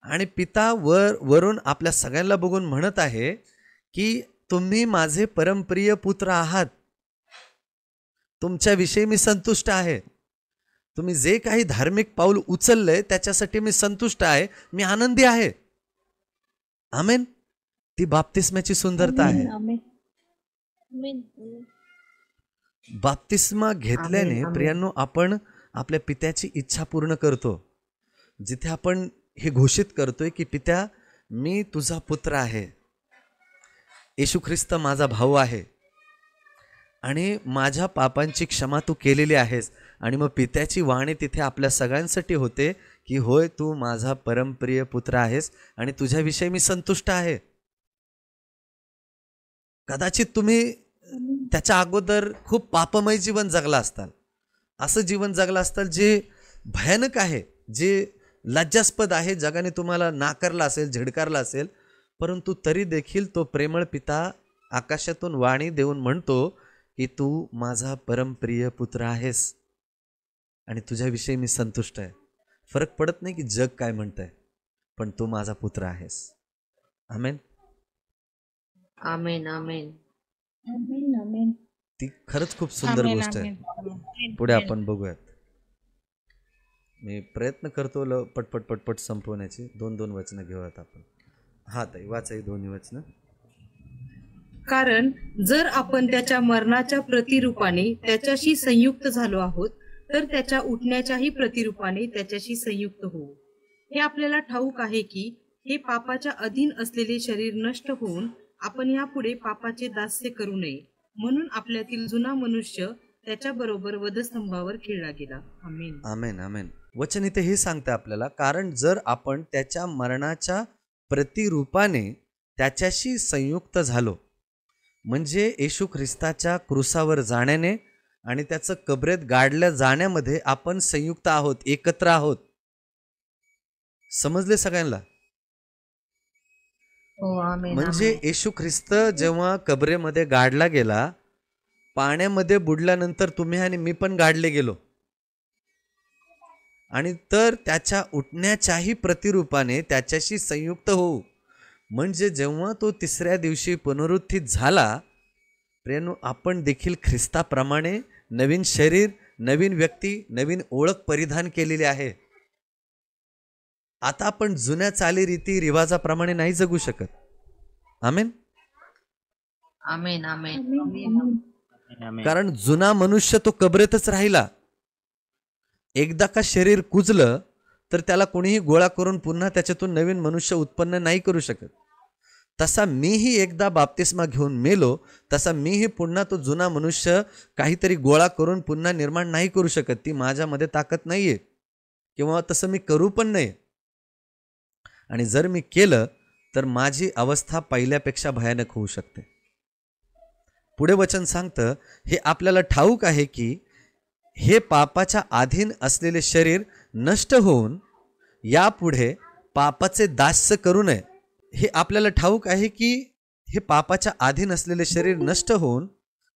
A: आणि पिता वरून आपल्या सगळ्यांना बघून म्हणत आहे की तुम्ही माझे परमप्रिय पुत्र आहात, तुमच्याविषयी मी संतुष्ट आहे. तुम्ही जे काही धार्मिक पाऊल उचललंय त्याच्यासाठी मी संतुष्ट आहे, मी आनंदी आहे. आमेन. ती बाप्तिस्म्याची सुंदरता आहे. बाप्तिस्मा घेतल्याने प्रियांनो आपण आपल्या पित्याची इच्छा पूर्ण करतो. जिथे आपण हे घोषित करतोय की पित्या, मी तुझा पुत्र आहे, येशू ख्रिस्त माझा भाऊ आहे आणि माझ्या पापांची क्षमा तू केलेली आहेस. आणि मग पित्याची वाणी तिथे आपल्या सगळ्यांसाठी होते की होय, तू माझा परमप्रिय पुत्र आहेस आणि तुझ्याविषयी मी संतुष्ट आहे. कदाचित तुम्ही त्याच्या अगोदर खूप पापमय जीवन जगला असताल, असं जीवन जगला असताल जे भयानक आहे, जे लज्जास्पद आहे, जगाने तुम्हाला नाकारला असेल, झिडकारला असेल, परंतु तरी देखील तो प्रेमळ पिता आकाशातून वाणी देऊन म्हणतो की तू माझा परमप्रिय पुत्र आहेस आणि तुझ्याविषयी मी संतुष्ट आहे. फरक पडत नाही की जग काय म्हणतंय, पण तू माझा पुत्र आहेस. आमेन.
G: आमेन. आमेन.
A: ती खरंच खूप सुंदर गोष्ट आहे. पुढे आपण बघूयात. मी प्रयत्न करतो पटपट पटपट संपवण्याची. 2-2 वचनं घेऊयात आपण. हा ताई वाचा ही दोन्ही वचनं.
F: कारण जर आपण त्याच्या मरणाच्या प्रतिरूपाने त्याच्याशी संयुक्त झालो आहोत तर त्याच्या उठण्याच्याही प्रतिरूपाने त्याच्याशी संयुक्त होऊ. हे आपल्याला ठाऊक आहे की हे पापाच्या अधीन असलेले शरीर नष्ट होऊन आपण यापुढे पापाचे दास्य करू नये म्हणून आपल्यातील जुना मनुष्य त्याच्याबरोबर वधस्तंभावर खिळला गेला. आमेन.
A: आमेन आमेन. वचन इथे हे सांगते आपल्याला, कारण जर आपण त्याच्या मरणाच्या प्रतिरूपाने त्याच्याशी संयुक्त झालो, म्हणजे येशू ख्रिस्ताच्या क्रूसावर जाण्याने आणि त्याचं कबरेत गाडल्या जाण्यामध्ये आपण संयुक्त आहोत, एकत्र आहोत. समजले सगळ्यांना?
G: हो आमेन.
A: म्हणजे येशू ख्रिस्त जेव्हा कबरेमध्ये गाडला गेला, पाण्यामध्ये बुडल्यानंतर तुम्ही आणि मी पण गाडले गेलो, आणि तर त्याच्या उठण्याच्याही प्रतिरूपाने त्याच्याशी संयुक्त होऊ. म्हणजे जेव्हा तो तिसऱ्या दिवशी पुनरुत्थित झाला, प्रियांनो, आपण देखील ख्रिस्ताप्रमाणे नवीन शरीर, नवीन व्यक्ती, नवीन ओळख परिधान केलेली आहे. आता आपण जुन्या चालीरीती रिवाजाप्रमाणे नाही जगू शकत. आमेन.
G: आमेन. आमेन.
A: कारण जुना मनुष्य तो कबरेतच राहिला. एकदा का शरीर कुजलं तर त्याला कोणीही गोळा करून पुन्हा त्याच्यातून नवीन मनुष्य उत्पन्न नाही करू शकत. तसा मीही एकदा बाप्तिस्मा घेऊन मेलो, तसा मीही पुन्हा तो जुना मनुष्य काहीतरी गोळा करून पुन्हा निर्माण नाही करू शकत. ती माझ्यामध्ये ताकद नाहीये किंवा तसं मी करू पण नाही. आणि जर मी केलं तर माझी अवस्था पहिल्यापेक्षा भयानक होऊ शकते. पुढे वचन सांगतं, हे आपल्याला ठाऊक आहे की हे पापाच्या अधीन असलेले शरीर नष्ट होऊन यापुढे पापाचे दास्य करू नये. हे आपल्याला ठाऊक आहे की हे पापाच्या अधीन असलेले शरीर नष्ट होऊन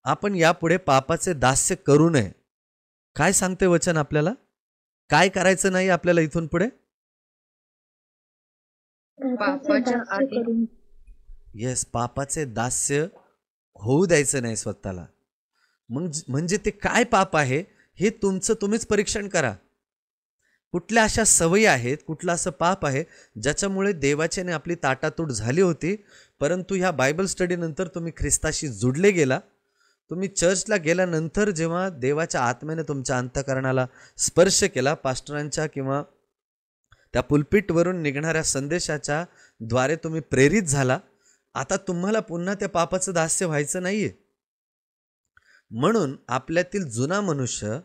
A: आपण यापुढे पापाचे दास्य करू नये. काय सांगते वचन आपल्याला? काय करायचं नाही आपल्याला इथून पुढे? येस, पापाचे दास्य होऊ द्यायचं नाही स्वतःला. मग म्हणजे ते काय पाप आहे हे तुम्हीच परीक्षण करा. कुठल्या अशा सवयी आहेत, कुठलं असं पाप आहे ज्याच्यामुळे देवाच्याने आपली ताटातूट झाली होती, परंतु ह्या बायबल स्टडीनंतर तुम्ही ख्रिस्ताशी जुडले गेला. तुम्ही चर्चला गेल्यानंतर जेव्हा देवाच्या आत्म्याने तुमच्या अंतःकरणाला स्पर्श केला, पास्टरांच्या किंवा त्या पुलपिटवरून निघणाऱ्या संदेशाच्या द्वारे तुम्ही प्रेरित झाला, आता तुम्हाला पुन्हा त्या पापाचं दास्य व्हायचं नाहीये. म्हणून आपल्यातील जुना मनुष्य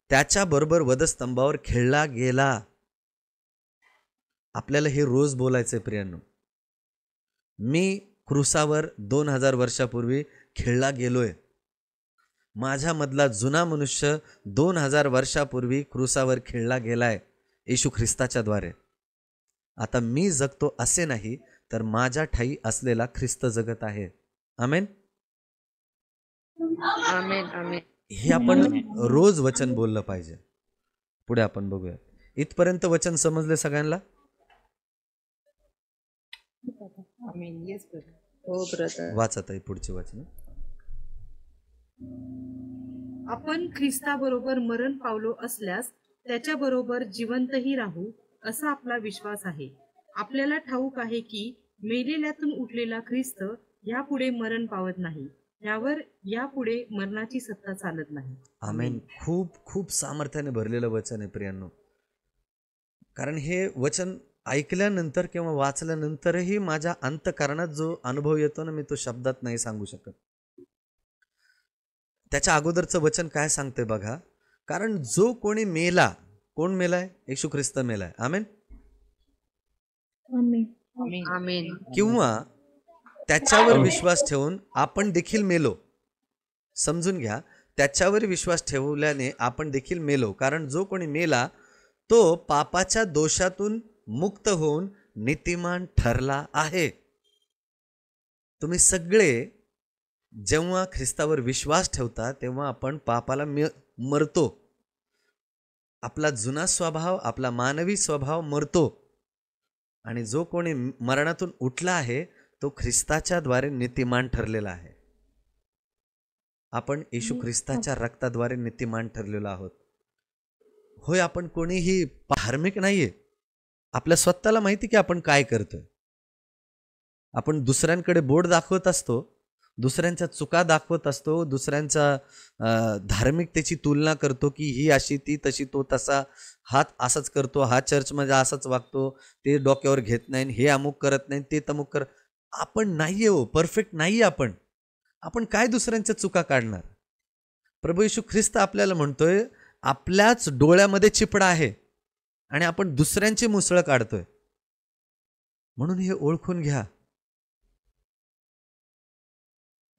A: त्याच्याबरोबर वधस्तंभावर खिळला गेला. आपल्याला हे रोज बोलायचंय प्रियांनो. मी क्रूसावर 2000 वर्षापूर्वी खिळला गेलोय. माझ्यामधला जुना मनुष्य 2000 वर्षापूर्वी क्रूसावर खिळला गेलाय येशू ख्रिस्ताच्या द्वारे. आता मी जगतो असे नाही, तर माझ्या ठाई असलेला ख्रिस्त जगत आहे. आमेन.
G: आमेन. आमेन.
A: हे आपण रोज वचन बोललं पाहिजे. पुढे आपण बघूया. इथपर्यंत वचन समजले सगळ्यांना?
F: आमेन. Yes brother.
G: हो ब्रदर.
A: वाचत आहे पुढची वचन.
F: आपण ख्रिस्ताबरोबर मरण पावलो असल्यास त्याच्याबरोबर जिवंतही राहू असा आपला विश्वास आहे. आपल्याला ठाऊक आहे की मेलेल्यातून उठलेला ख्रिस्त यापुढे मरण पावत नाही. यावर यापुढे मरणाची सत्ता चालत नाही.
A: आमेन. खूप खूप सामर्थ्याने भरलेलं वचन आहे प्रियांनो. कारण हे वचन ऐकल्यानंतर किंवा वाचल्यानंतरही माझ्या अंतःकरणात जो अनुभव येतो ना, मी तो शब्दात नाही सांगू शकत. त्याच्या अगोदरचं वचन काय सांगते बघा. कारण जो कोणी मेला, कोण मेलाय? येशू ख्रिस्त मेलाय. आमेन.
G: आमेन.
A: किंवा त्याच्यावर विश्वास ठेवून आपण देखील मेलो. समजून घ्या, त्याच्यावर विश्वास ठेवल्याने आपण देखील मेलो. कारण जो कोणी मेला तो पापाच्या दोषातून मुक्त होऊन नीतिमान ठरला आहे. तुम्ही सगळे जेव्हा ख्रिस्तावर विश्वास ठेवता तेव्हा आपण पापाला मरतो. आपला जुना स्वभाव, आपला मानवी स्वभाव मरतो. आणि जो कोणी मरणातून उठला आहे तो ख्रिस्ताच्या द्वारे नीतिमान ठरलेला आहे. आपण येशू ख्रिस्ताच्या रक्ताद्वारे नीतिमान ठरलेलो आहोत. होय, आपण कोणीही धार्मिक नाहीये. आपल्या स्वतःला माहिती की आपण काय करतोय. आपण दुसऱ्यांकडे बोट दाखवत असतो, दुसऱ्यांच्या चुका दाखवत असतो, दुसऱ्यांचा धार्मिकतेची तुलना करतो की ही अशी, ती तशी, तो तसा, हा असाच करतो, हा चर्चमध्ये असाच वागतो, ते डोक्यावर घेत नाही, हे अमुक करत नाही, ते तमुक करत. आपण नाहीये हो, परफेक्ट नाहीये आपण. आपण काय दुसऱ्यांच्या चुका काढणार. प्रभू येशू ख्रिस्त आपल्याला म्हणतोय, आपल्याच डोळ्यामध्ये चिपडा आहे आणि आपण दुसऱ्यांची मुसळ काढतोय. म्हणून हे ओळखून घ्या.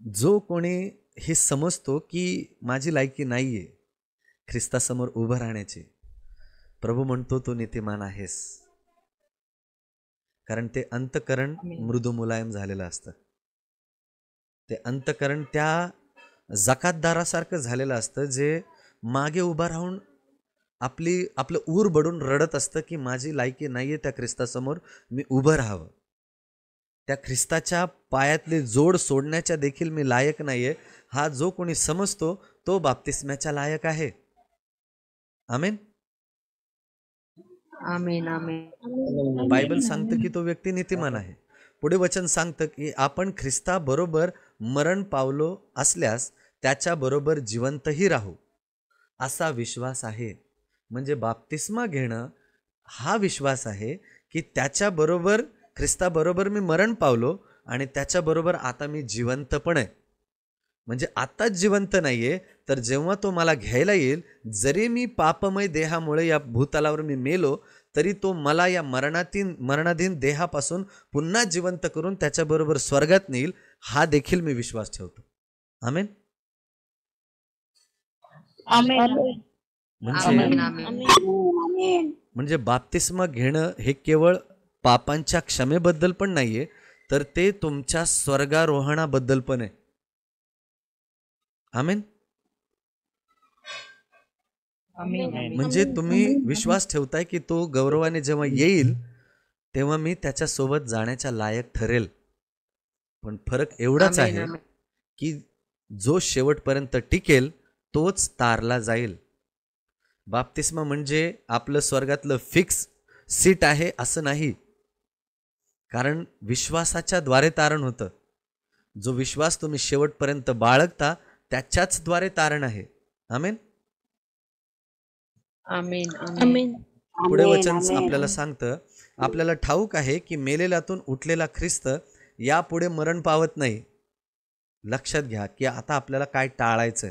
A: जो कोणी हे समजतो की माझी लायकी नाहीये ख्रिस्तासमोर उभं राहण्याची, प्रभू म्हणतो तू नीतिमान आहेस. कारण ते अंतकरण मृदू मुलायम झालेलं असतं. ते अंतकरण त्या जकातदारासारखं झालेलं असतं, जे मागे उभं राहून आपलं ऊर बडून रडत असतं की माझी लायकी नाहीये त्या ख्रिस्तासमोर मी उभं राहावं. त्या ख्रिस्ताच्या पायातले जोड सोडण्याच्या देखील मी लायक नाहीये. हा जो कोणी समजतो तो बाप्तिस्म्याच्या लायक आहे. आमेन.
G: आमेन. आमेन.
A: बायबल सांगतं की तो व्यक्ती नीतिमान आहे. पुढे वचन सांगतं की आपण ख्रिस्ताबरोबर मरण पावलो असल्यास त्याच्याबरोबर जिवंतही राहू, असा विश्वास आहे. म्हणजे बाप्तिस्मा घेणं हा विश्वास आहे की त्याच्याबरोबर, ख्रिस्ताबरोबर मी मरण पावलो आणि त्याच्याबरोबर आता मी जिवंत पण आहे. म्हणजे आताच जिवंत नाहीये, तर जेव्हा तो मला घ्यायला येईल, जरी मी पापमय देहामुळे या भूतलावर मी मेलो, तरी तो मला या मरणाधीन देहापासून पुन्हा जिवंत करून त्याच्याबरोबर स्वर्गात नेईल, हा देखील मी विश्वास ठेवतो. आमेन. म्हणजे बाप्तिस्मा घेणं हे केवळ पापांच्या क्षमेबद्दल पण नाहीये, तर ते तुमच्या स्वर्गारोहणाबद्दल पण आहे. आमेन. म्हणजे तुम्ही विश्वास ठेवताय की तो गौरवाने जेव्हा येईल तेव्हा मी त्याच्यासोबत जाण्याच्या लायक ठरेल. पण फरक एवढाच आहे की जो शेवटपर्यंत टिकेल तोच तारला जाईल. बाप्तिस्मा म्हणजे आपलं स्वर्गातलं फिक्स सीट आहे असं नाही, कारण विश्वासाच्या द्वारे तारण होतं. जो विश्वास तुम्ही शेवटपर्यंत बाळगता त्याच्याच द्वारे तारण आहे. आमेन.
G: आमेन.
A: पुढे वचन आपल्याला सांगतं, आपल्याला ठाऊक आहे की मेलेल्यातून उठलेला ख्रिस्त यापुढे मरण पावत नाही. लक्षात घ्या की आता आपल्याला काय टाळायचं,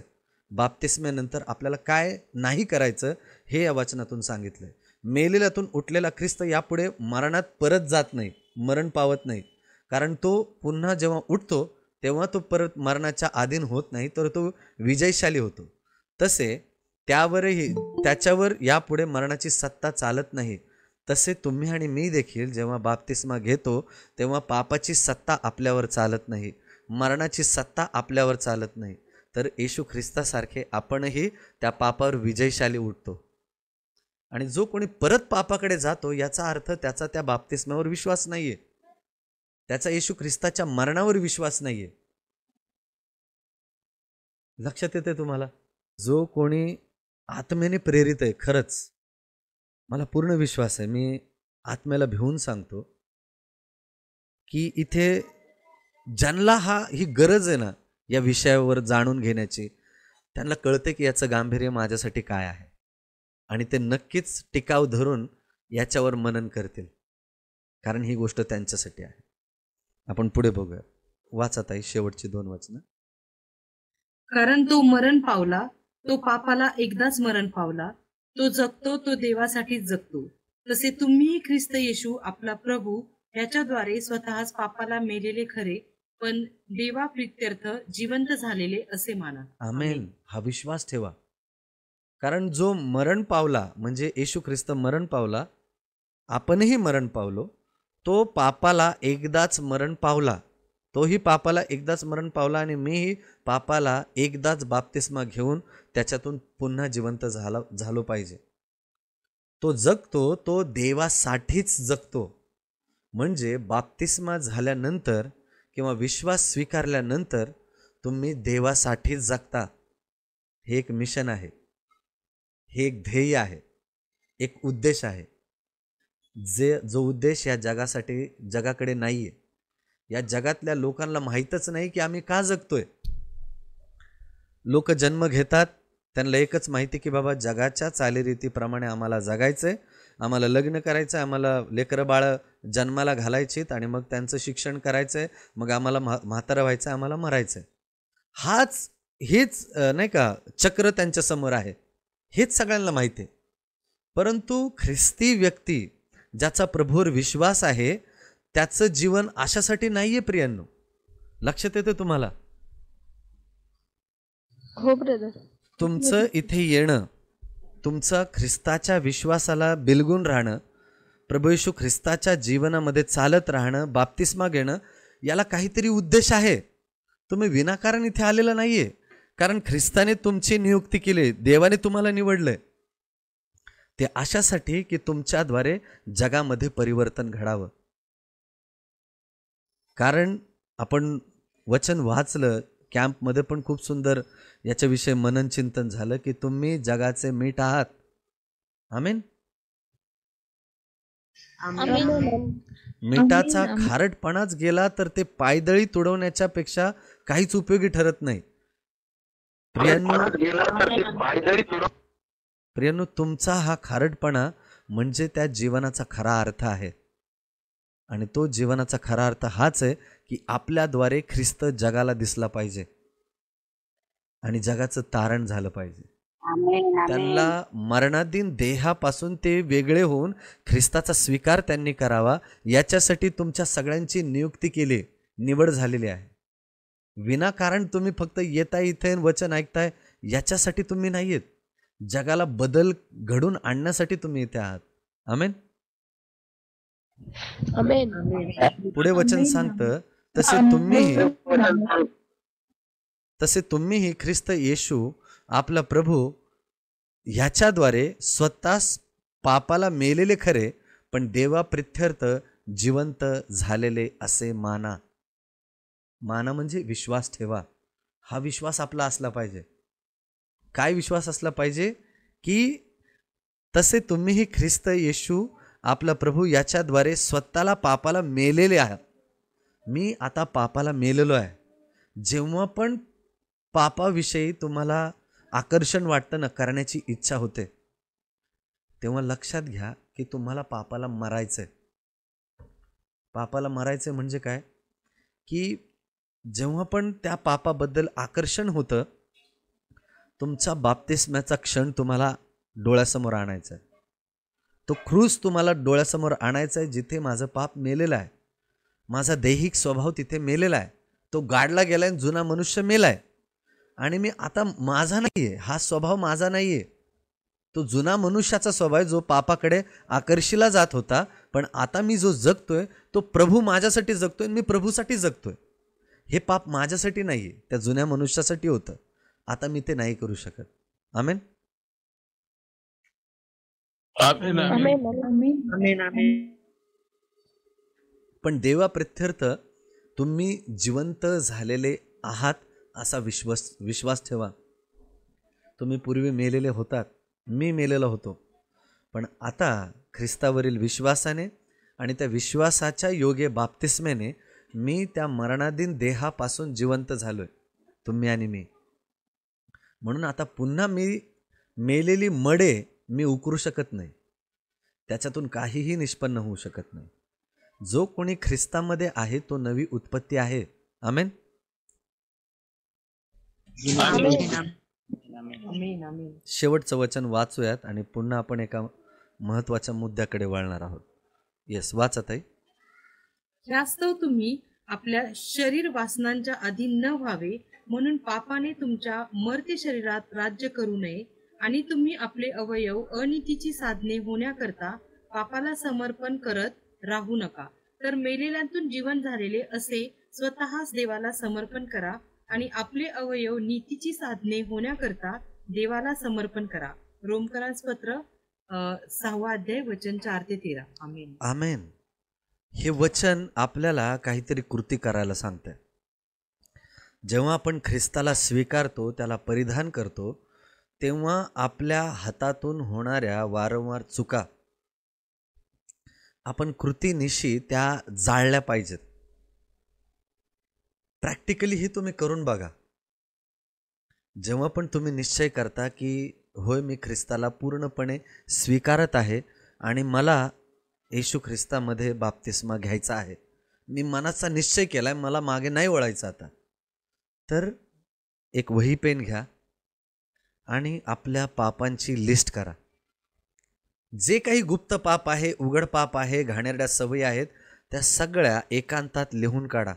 A: बाप्तिस्म्यानंतर आपल्याला काय नाही करायचं हे या वचनातून सांगितलंय. मेलेल्यातून उठलेला ख्रिस्त यापुढे मरणात परत जात नाही, मरण पावत नाही. कारण तो पुन्हा जेव्हा उठतो तेव्हा तो परत मरणाच्या अधीन होत नाही, तर तो विजयशाली होतो. तसे त्याच्यावर यापुढे मरणाची सत्ता चालत नाही. तसे तुम्ही आणि मी देखील जेव्हा बाप्तिस्मा घेतो तेव्हा पापाची सत्ता आपल्यावर चालत नाही, मरणाची सत्ता आपल्यावर चालत नाही, तर येशू ख्रिस्तासारखे आपणही त्या पापावर विजयशाली उठतो. आणि जो कोणी परत पापाकडे जातो याचा अर्थ त्याचा त्या बाप्तिस्म्यावर विश्वास नाहीये, त्याचा येशू ख्रिस्ताच्या मरणावर विश्वास नाहीये. लक्षात येते तुम्हाला. जो कोणी आत्म्याने प्रेरित आहे, खरंच मला पूर्ण विश्वास आहे, मी आत्म्याला भिवून सांगतो की इथे ज्यांना ही गरज आहे ना या विषयावर जाणून घेण्याची, त्यांना कळते की याचं गांभीर्य माझ्यासाठी काय आहे आणि ते नक्कीच टिकाव धरून याच्यावर मनन करतील, कारण ही गोष्ट त्यांच्यासाठी आहे. आपण पुढे बघूया. वाचत आहे शेवटची 2 वचनं.
F: कारण तो मरण पावला, तो पापाला एकदाच मरण पावला, तो जगतो तो देवासाठीच जगतो. तसे तुम्ही ख्रिस्त येशू आपला प्रभू ह्याच्याद्वारे स्वतःच पापाला मेलेले खरे, पण देवा प्रीत्यर्थ जिवंत झालेले असे माना.
A: आमेन. हा विश्वास ठेवा. कारण जो मरण पावला म्हणजे येशू ख्रिस्त मरण पावला, आपणही मरण पावलो. तो पापाला एकदाच मरण पावला, तोही पापाला एकदाच मरण पावला आणि मीही पापाला एकदाच बाप्तिस्मा घेऊन त्याच्यातून पुन्हा जिवंत झालो पाहिजे. तो जगतो तो देवासाठीच जगतो. म्हणजे बाप्तिस्मा झाल्यानंतर किंवा विश्वास स्वीकारल्यानंतर तुम्ही देवासाठीच जगता. हे एक मिशन आहे, हे एक ध्येय आहे. एक उद्देश आहे, जो उद्देश या जगाकडे नाही आहे. या जगातल्या लोकांना माहीतच नाही की आम्ही का जगतोय. लोक जन्म घेतात, त्यांना एकच माहिती की बाबा जगाच्या चालीरीतीप्रमाणे आम्हाला जगायचंय, आम्हाला लग्न करायचं, आम्हाला लेकरं बाळं जन्माला घालायचीत आणि मग त्यांचं शिक्षण करायचंय, मग आम्हाला म्हातारं व्हायचं, आम्हाला मरायचंय. हेच नाही का चक्र त्यांच्या समोर आहे, हेच सगळ्यांना माहिती आहे. परंतु ख्रिस्ती व्यक्ती ज्याचा प्रभूवर विश्वास आहे त्याचं जीवन अशासाठी नाहीये प्रियांनो. लक्षात येतं तुम्हाला?
I: हो ब्रदर.
A: तुमचं इथे येणं, तुमचं ख्रिस्ताच्या विश्वासाला बिलगून राहणं, प्रभू येशू ख्रिस्ताच्या जीवनामध्ये चालत राहणं, बाप्तिस्मा घेणं, याला काहीतरी उद्देश आहे. तुम्ही विनाकारण इथे आलेला नाहीये. कारण ख्रिस्ताने तुमची नियुक्ती केली, देवाने तुम्हाला निवडलंय ते अशासाठी की तुमच्याद्वारे जगामध्ये परिवर्तन घडावं. कारण आपण वचन वाचलं, कॅम्पमध्ये पण खूप सुंदर याच्याविषयी मनन चिंतन झालं की तुम्ही जगाचे मीठ आहात. आमेन. मिठाचा खारटपणाच गेला तर ते पायदळी तुडवण्याच्या पेक्षा काहीच उपयोगी ठरत नाही. प्रियांनो, तुमचा हा खारटपणा म्हणजे त्या जीवनाचा खरा अर्थ आहे. आणि तो जीवनाचा खरा अर्थ हाच आहे की आपल्याद्वारे ख्रिस्त जगाला दिसला पाहिजे आणि जगाचं तारण झालं पाहिजे. त्यांना मरणाधीन देहापासून ते वेगळे होऊन ख्रिस्ताचा स्वीकार त्यांनी करावा, याच्यासाठी तुमच्या सगळ्यांची नियुक्ती केली, निवड झालेली आहे. विनाकारण तुम्ही फक्त येताय इथे वचन ऐकताय याच्यासाठी तुम्ही नाही येत. जगाला बदल घडून आणण्यासाठी तुम्ही इथे आहात. आमेन. पुढे वचन सांगतं, तसे तुम्हीही ख्रिस्त येशू आपला प्रभू ह्याच्याद्वारे स्वतःस पापाला मेलेले खरे पण देवाप्रित्यर्थ जिवंत झालेले असे माना. माना म्हणजे विश्वास ठेवा. हा विश्वास आपला असला पाहिजे. काय विश्वास असला पाहिजे? की तसे तुम्हीही ख्रिस्त येशू आपला प्रभू याच्याद्वारे स्वतःला पापाला मेलेले आहात. मी आता पापाला मेलेलो आहे. जेव्हा पण पापाविषयी तुम्हाला आकर्षण वाटतं ना, करण्याची इच्छा होते, तेव्हा लक्षात घ्या की तुम्हाला पापाला मरायचंय. पापाला मरायचंय म्हणजे काय? की जेव्हा पण त्या पापाबद्दल आकर्षण होतं, तुमचा बाप्तिस्म्याचा क्षण तुम्हाला डोळ्यासमोर आणायचा आहे. तो क्रूस तुम्हाला डोळ्यासमोर आणायचा आहे, जिथे माझं पाप मेलेलं आहे, माझा दैहिक स्वभाव तिथे मेलेला आहे, तो गाडला गेलाय, जुना मनुष्य मेलाय आणि मी आता माझा नाहीये, हा स्वभाव माझा नाहीये. तो जुना मनुष्याचा स्वभाव जो पापाकडे आकर्षिला जात होता, पण आता मी जो जगतोय तो प्रभू माझ्यासाठी जगतोय, मी प्रभूसाठी जगतोय. हे पाप माझ्यासाठी नाहीये, त्या जुन्या मनुष्यासाठी होतं. आता मी ते नाही करू शकत. आमेन. पण देवाप्रित्यर्थ तुम्ही जिवंत झालेले आहात असा विश्वास ठेवा. तुम्ही पूर्वी मेलेले होतात, मी मेलेलो होतो, पण आता ख्रिस्तावरील विश्वासाने आणि त्या विश्वासाच्या योगे बाप्तिस्मेने मी त्या मरणाधीन देहापासून जिवंत झालोय, तुम्ही आणि मी. म्हणून आता पुन्हा मी मेलेली मडे मी उकरू शकत नाही, त्याच्यातून काहीही निष्पन्न होऊ शकत नाही. जो कोणी ख्रिस्तामध्ये आहे तो नवी उत्पत्ती आहे. आमेन. शेवटचं वचन वाचूयात आणि पुन्हा आपण एका महत्वाच्या मुद्द्याकडे वळणार आहोत. येस, वाचत आहे.
F: ह्यास्तव तुम्ही आपल्या शरीर वासनांच्या अधीन न व्हावे म्हणून पापाने तुमच्या मर्त्य शरीरात राज्य करू नये, आणि तुम्ही आपले अवयव अनीतीची साधने होण्याकरता पापाला समर्पण करत राहू नका, तर मेलेल्यांतून जीवन झालेले असे स्वतःच देवाला समर्पण करा, आणि आपले अवयव नीतीची साधने होण्याकरता देवाला समर्पण करा. रोमकरांस पत्र 6 अध्याय वचन 4 ते 13. आमेन.
A: आमेन. हे वचन आपल्याला काहीतरी कृती करायला सांगतंय. जेव्हा आपण ख्रिस्ताला स्वीकारतो, त्याला परिधान करतो, तेव्हा आपल्या हातातून होणाऱ्या वारंवार चुका आपण कृतीनिशी त्या जाळल्या पाहिजेत. प्रॅक्टिकली हे तुम्ही करून बघा. जेव्हा पण तुम्ही निश्चय करता की होय, मी ख्रिस्ताला पूर्णपणे स्वीकारत आहे आणि मला येशू ख्रिस्तामध्ये बाप्तिस्मा घ्यायचा आहे, मी मनाचा निश्चय केला आहे, मला मागे नाही वळायचं आता, तर एक वही पेन घ्या आणि आपल्या पापांची लिस्ट करा. जे काही गुप्त पाप आहे, उघड पाप आहे, घाणेरड्या सवयी आहेत, त्या सगळ्या एकांतात लिहून काढा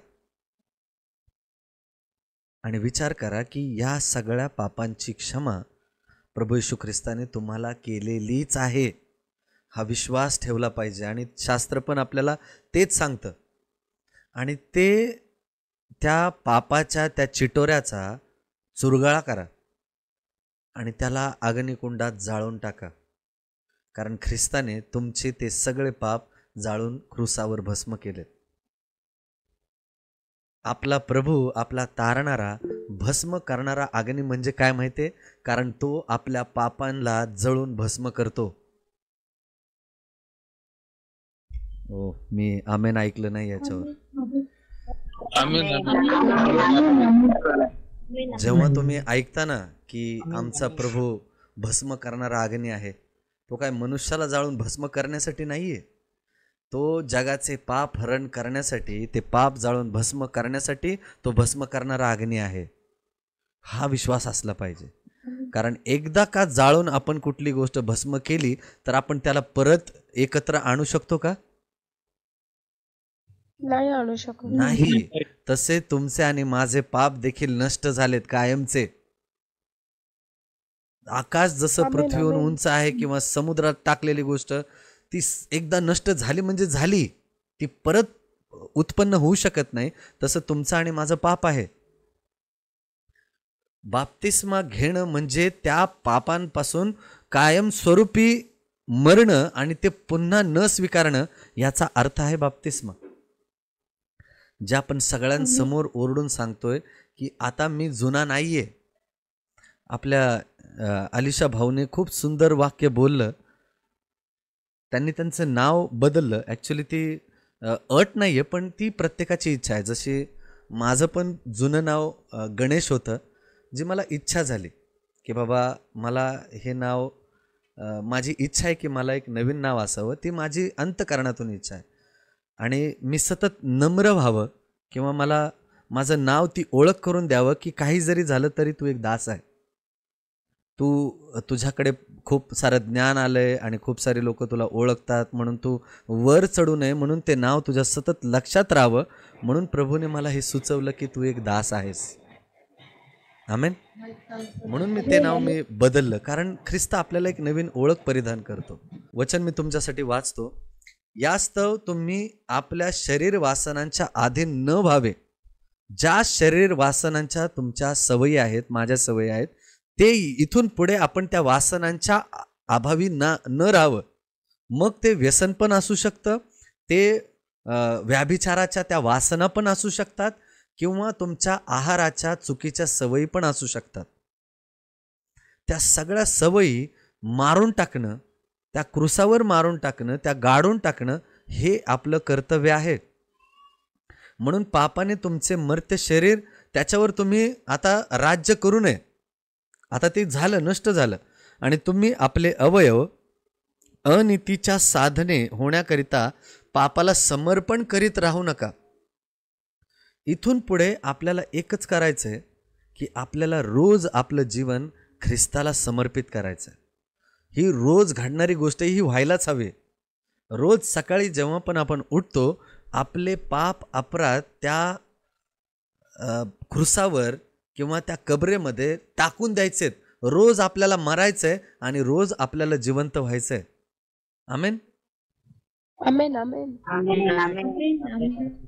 A: आणि विचार करा की या सगळ्या पापांची क्षमा प्रभू येशू ख्रिस्ताने तुम्हाला केलेलीच आहे. हा विश्वास ठेवला पाहिजे. आणि शास्त्र पण आपल्याला तेच सांगतं. आणि ते त्या पापाच्या त्या चिटोऱ्याचा चुरगळा करा आणि त्याला अग्निकुंडात जाळून टाका. कारण ख्रिस्ताने तुमचे ते सगळे पाप जाळून क्रूसावर भस्म केले. आपला प्रभू, आपला तारणारा, भस्म करणारा अग्नी म्हणजे काय माहिती आहे? कारण तो आपल्या पापांना जळून भस्म करतो. ओ, मी आमेन ऐकलं नाही याच्यावर. जेव्हा तुम्ही ऐकता ना की आमचा प्रभू भस्म करणारा अग्नी आहे, तो काय मनुष्याला जाळून भस्म करण्यासाठी नाहीये. तो जगाचे पाप हरण करण्यासाठी, ते पाप जाळून भस्म करण्यासाठी तो भस्म करणारा अग्नी आहे. हा विश्वास असला पाहिजे. कारण एकदा का जाळून आपण कुठली गोष्ट भस्म केली तर आपण त्याला परत एकत्र आणू शकतो का?
I: नाही आणू शकत.
A: नाही. तसे तुमचे आणि माझे पाप देखील नष्ट झालेत कायमचे. आकाश जसं पृथ्वीहून उंच आहे किंवा समुद्रात टाकलेली गोष्ट ती एकदा नष्ट झाली म्हणजे झाली, ती परत उत्पन्न होऊ शकत नाही. तसं तुमचं आणि माझं पाप आहे. बाप्तिस्मा घेणं म्हणजे त्या पापांपासून कायमस्वरूपी मरणं आणि ते पुन्हा न स्वीकारणं, याचा अर्थ आहे बाप्तिस्मा. जे आपण सगळ्यांसमोर ओरडून सांगतोय की आता मी जुना नाहीये. आपल्या अलिशा भाऊने खूप सुंदर वाक्य बोललं. त्यांनी त्यांचं नाव बदललं. ॲक्च्युली ती अट नाही आहे, पण ती प्रत्येकाची इच्छा आहे. जशी माझं पण जुनं नाव गणेश होतं, जी मला इच्छा झाली की बाबा मला हे नाव, माझी इच्छा आहे की मला एक नवीन नाव असावं. ती माझी अंतःकरणातून इच्छा आहे. आणि मी सतत नम्र व्हावं किंवा मला माझं नाव ती ओळख करून द्यावं की काही जरी झालं तरी तू एक दास आहे. तुझ्याकडे खूप सारं ज्ञान आलंय आणि खूप सारे लोक तुला ओळखतात, म्हणून तू वर चढू नये, म्हणून ते नाव तुझ्या सतत लक्षात राहावं. म्हणून प्रभूने मला हे सुचवलं की तू एक दास आहेस. आमेन. म्हणून मी ते नाव बदललं. कारण ख्रिस्त आपल्याला एक नवीन ओळख परिधान करतो. वचन मी तुमच्यासाठी वाचतो. यास्तव तुम्ही आपल्या शरीर वासनांच्या अधीन न व्हावे. ज्या शरीर वासनांच्या तुमच्या सवयी आहेत, माझ्या सवयी आहेत, ते इथून पुढे आपण त्या वासनांच्या अभावी न राहावं. मग ते व्यसन पण असू शकतं, ते व्याभिचाराच्या त्या वासना पण असू शकतात, किंवा तुमच्या आहाराच्या चुकीच्या सवयी पण असू शकतात. त्या सगळ्या सवयी मारून टाकणं, त्या क्रूसावर मारून टाकणं, त्या गाडून टाकणं हे आपलं कर्तव्य आहे. म्हणून पापाने तुमचे मर्त्य शरीर, त्याच्यावर तुम्ही आता राज्य करू नये. आता ते झालं, नष्ट झालं. आणि तुम्ही आपले अवयव अनीतीच्या साधने होण्याकरिता पापाला समर्पण करीत राहू नका. इथून पुढे आपल्याला एकच करायचं आहे की आपल्याला रोज आपलं जीवन ख्रिस्ताला समर्पित करायचं आहे. ही रोज घडणारी गोष्ट ही व्हायलाच हवी. रोज सकाळी जेव्हा पण आपण उठतो, आपले पाप अपराध त्या क्रूसावर किंवा त्या कबरेमध्ये टाकून द्यायचेत. रोज आपल्याला मरायचंय आणि रोज आपल्याला जिवंत व्हायचंय. आमेन.
I: आमेन. आमेन.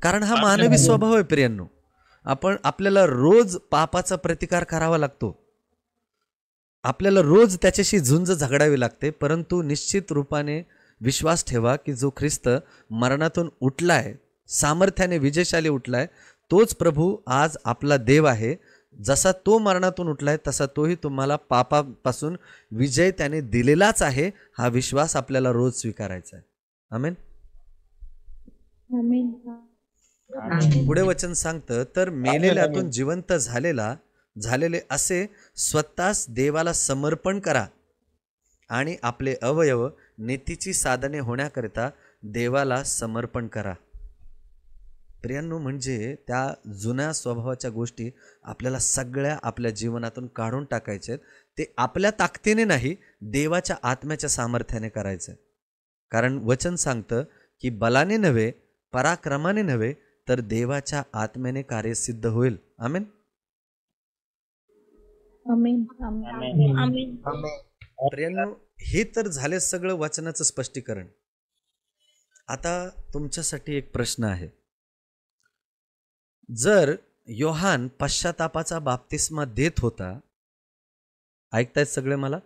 A: कारण हा मानवी स्वभाव आहे प्रियांनो. आपल्याला रोज पापाचा प्रतिकार करावा लागतो. आपल्याला रोज त्याच्याशी झुंज झगडावी लागते. परंतु निश्चित रूपाने विश्वास ठेवा की जो ख्रिस्त मरणातून उठलाय, सामर्थ्याने विजयशाली उठलाय, तोच प्रभू आज आपला देव आहे. जसा तो मरणातून उठलाय तसा तोही तुम्हाला पापापासून विजय त्याने दिलेलाच आहे. हा विश्वास आपल्याला रोज स्वीकारायचा आहे. आमेन.
D: आमेन.
A: पुढे वचन सांगतं, तर मेलेल्यातून जिवंत झालेले असे स्वतःच देवाला समर्पण करा आणि आपले अवयव नीतीची साधने होण्याकरिता देवाला समर्पण करा. प्रियांनो, म्हणजे त्या जुन्या स्वभावाच्या गोष्टी आपल्याला सगळ्या आपल्या जीवनातून काढून टाकायच्या आहेत. ते आपल्या ताकदीने नाही, देवाच्या आत्म्याच्या सामर्थ्याने करायचं. कारण वचन सांगतं की बलाने नव्हे, पराक्रमाने नव्हे, तर देवाच्या आत्म्याने कार्य सिद्ध होईल. आमेन.
D: आमेन.
I: आमेन.
A: प्रियांनो, हे तर झाले सगळं वचनाचं स्पष्टीकरण. आता तुमच्यासाठी एक प्रश्न आहे. जर योहान पश्चातापाचा बाप्तिस्मा देत होता, ऐकतायत सगळे मला?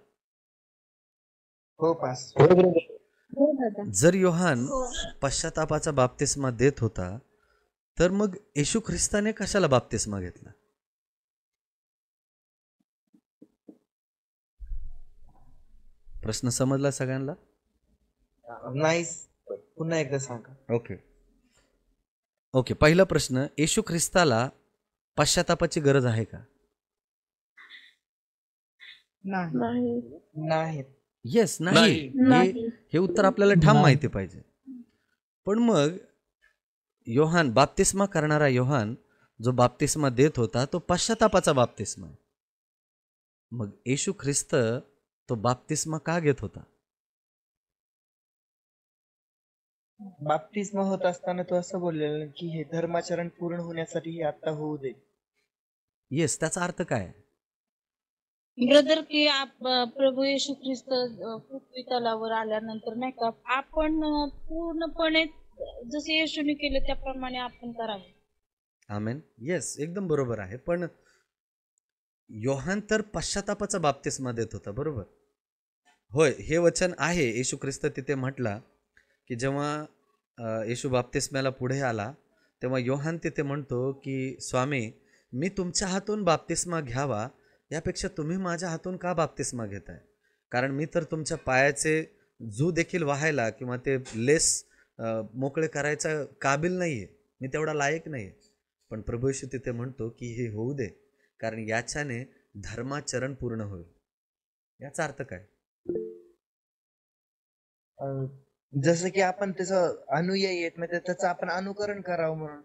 H: हो पास.
D: हो दादा.
A: जर योहान पश्चातापाचा बाप्तिस्मा देत होता, तर मग येशू ख्रिस्ताने कशाला बाप्तिस्मा घेतला? प्रश्न समजला सगळ्यांना?
H: नाही, पुन्हा एकदा सांगा.
A: ओके. पहिला प्रश्न, येशू ख्रिस्ताला पश्चातापाची गरज आहे का?
H: नाही.
A: येस, नाही. हे उत्तर आपल्याला ठाम माहिती पाहिजे. पण मग योहान, बाप्तिस्मा करणारा योहान जो बाप्तिस्मा देत होता तो पश्चातापाचा बाप्तिस्मा आहे. मग येशू ख्रिस्त तो बाप्तिस्मा का घेत होता?
H: बाप्तिस्मा होत असताना तो असं बोललेला की हे धर्माचरण पूर्ण होण्यासाठी हे आता होऊ दे.
A: येस, त्याचा अर्थ काय आहे?
I: ब्रदर की प्रभू येशू ख्रिस्त पृथ्वी तलावर आल्यानंतर नाही का आपण पूर्णपणे जसे येशूने केले त्याप्रमाणे आपण करावे.
A: आमेन. येस, एकदम बरोबर आहे. पण योहान तर पश्चातापाचा बाप्तिस्मा देत होता, बरोबर? होय, हे वचन आहे. येशू ख्रिस्त तिथे म्हटला की जेव्हा येशू बाप्तिस्म्याला पुढे आला तेव्हा योहान तिथे म्हणतो की स्वामी, मी तुमच्या हातून बाप्तिस्मा घ्यावा यापेक्षा तुम्ही माझ्या हातून का बाप्तिस्मा घेताय? कारण मी तर तुमच्या पायाचे जू देखील वाहायला किंवा ते लेस मोकळे करायचा काबिल नाहीये, मी तेवढा लायक नाहीये. पण प्रभू येशू तिथे म्हणतो की हे होऊ दे, कारण याच्याने धर्माचरण पूर्ण होईल. याचा अर्थ काय?
H: जसं की आपण त्याचं अनुयायी आहेत, म्हणजे त्याचं आपण अनुकरण करावं म्हणून.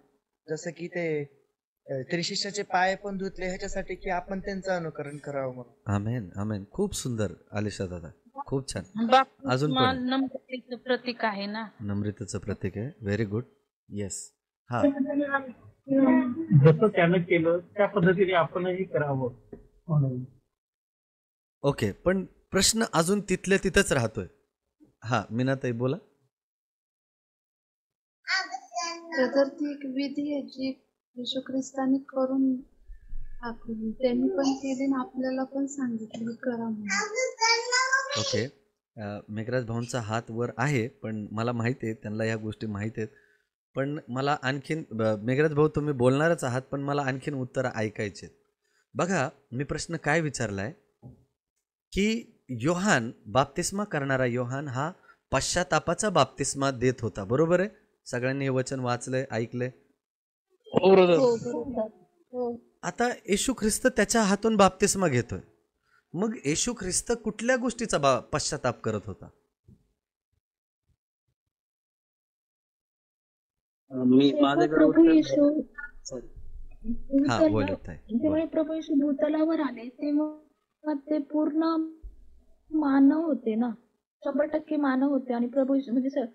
H: जसं की ते त्रिशिष्याचे पाय पण धुतले ह्याच्यासाठी की आपण त्यांचं अनुकरण करावं म्हणून.
A: आमेन. आमेन. खूप सुंदर आलिशा दादा, खूप छान. अजून
I: बाप्तिस्मा
A: पण
I: नम्रतेचं प्रतीक आहे ना.
A: नम्रतेचं प्रतीक आहे. Very good. येस. हा,
B: जसं त्यानं केलं त्या पद्धतीने आपणही करावं म्हणून.
A: ओके. पण प्रश्न अजून तिथल्या तिथंच राहतोय. हा, मीनाताई बोला.
C: तर ती एक विधी आहे जी येशू ख्रिस्ताने करून दाखवली. त्यांनी पण केली आणि आपल्याला पण सांगितली करा म्हणून.
A: ओके. मेघराज भाऊंचा हात वर आहे, पण मला माहिती आहे त्यांना ह्या गोष्टी माहिती आहेत. पण मला आणखीन मेघराज भाऊ तुम्ही बोलणारच आहात, पण मला आणखीन उत्तर ऐकायचे. बघा, मी प्रश्न काय विचारलाय की योहान, बाप्तिस्मा करणारा योहान हा पश्चातापाचा बाप्तिस्मा देत होता, बरोबर आहे? सगळ्यांनी हे वचन वाचलंय, ऐकलंय. आता येशू ख्रिस्त त्याच्या हातून बाप्तिस्मा घेतोय. मग येशू ख्रिस्त कुठल्या गोष्टीचा पश्चाताप करत होता?
E: मी माझ्याकडे
D: प्रभू येशू
A: हा, बोलत आहे.
D: जेव्हा प्रभू येशू भूतलावर आले तेव्हा ते पूर्ण मानव होते ना, 100% मानव होते आणि प्रभू म्हणजे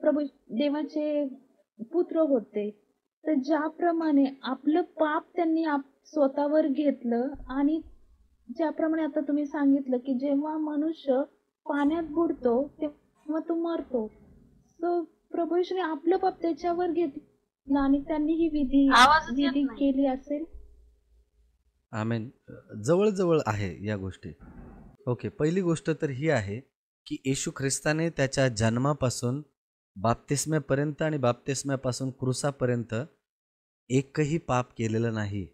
D: प्रभू देवाचे पुत्र होते. तर ज्याप्रमाणे आपलं पाप त्यांनी स्वतःवर घेतलं आणि ज्याप्रमाणे आता तुम्ही सांगितलं की जेव्हा मनुष्य पाण्यात बुडतो तेव्हा तो मरतो, तर प्रभू येशूने आपलं पाप त्याच्यावर घेतलं आणि त्यांनी ही विधी केली असेल.
A: आमेन. जवळजवळ आहे या गोष्टी. ओके. पहिली गोष्ट तर ही आहे की येशू ख्रिस्ताने त्याच्या जन्मापासून बाप्तिस्म्यापर्यंत आणि बाप्तिस्म्यापासून क्रूसापर्यंत एकही पाप केलेलं नाही.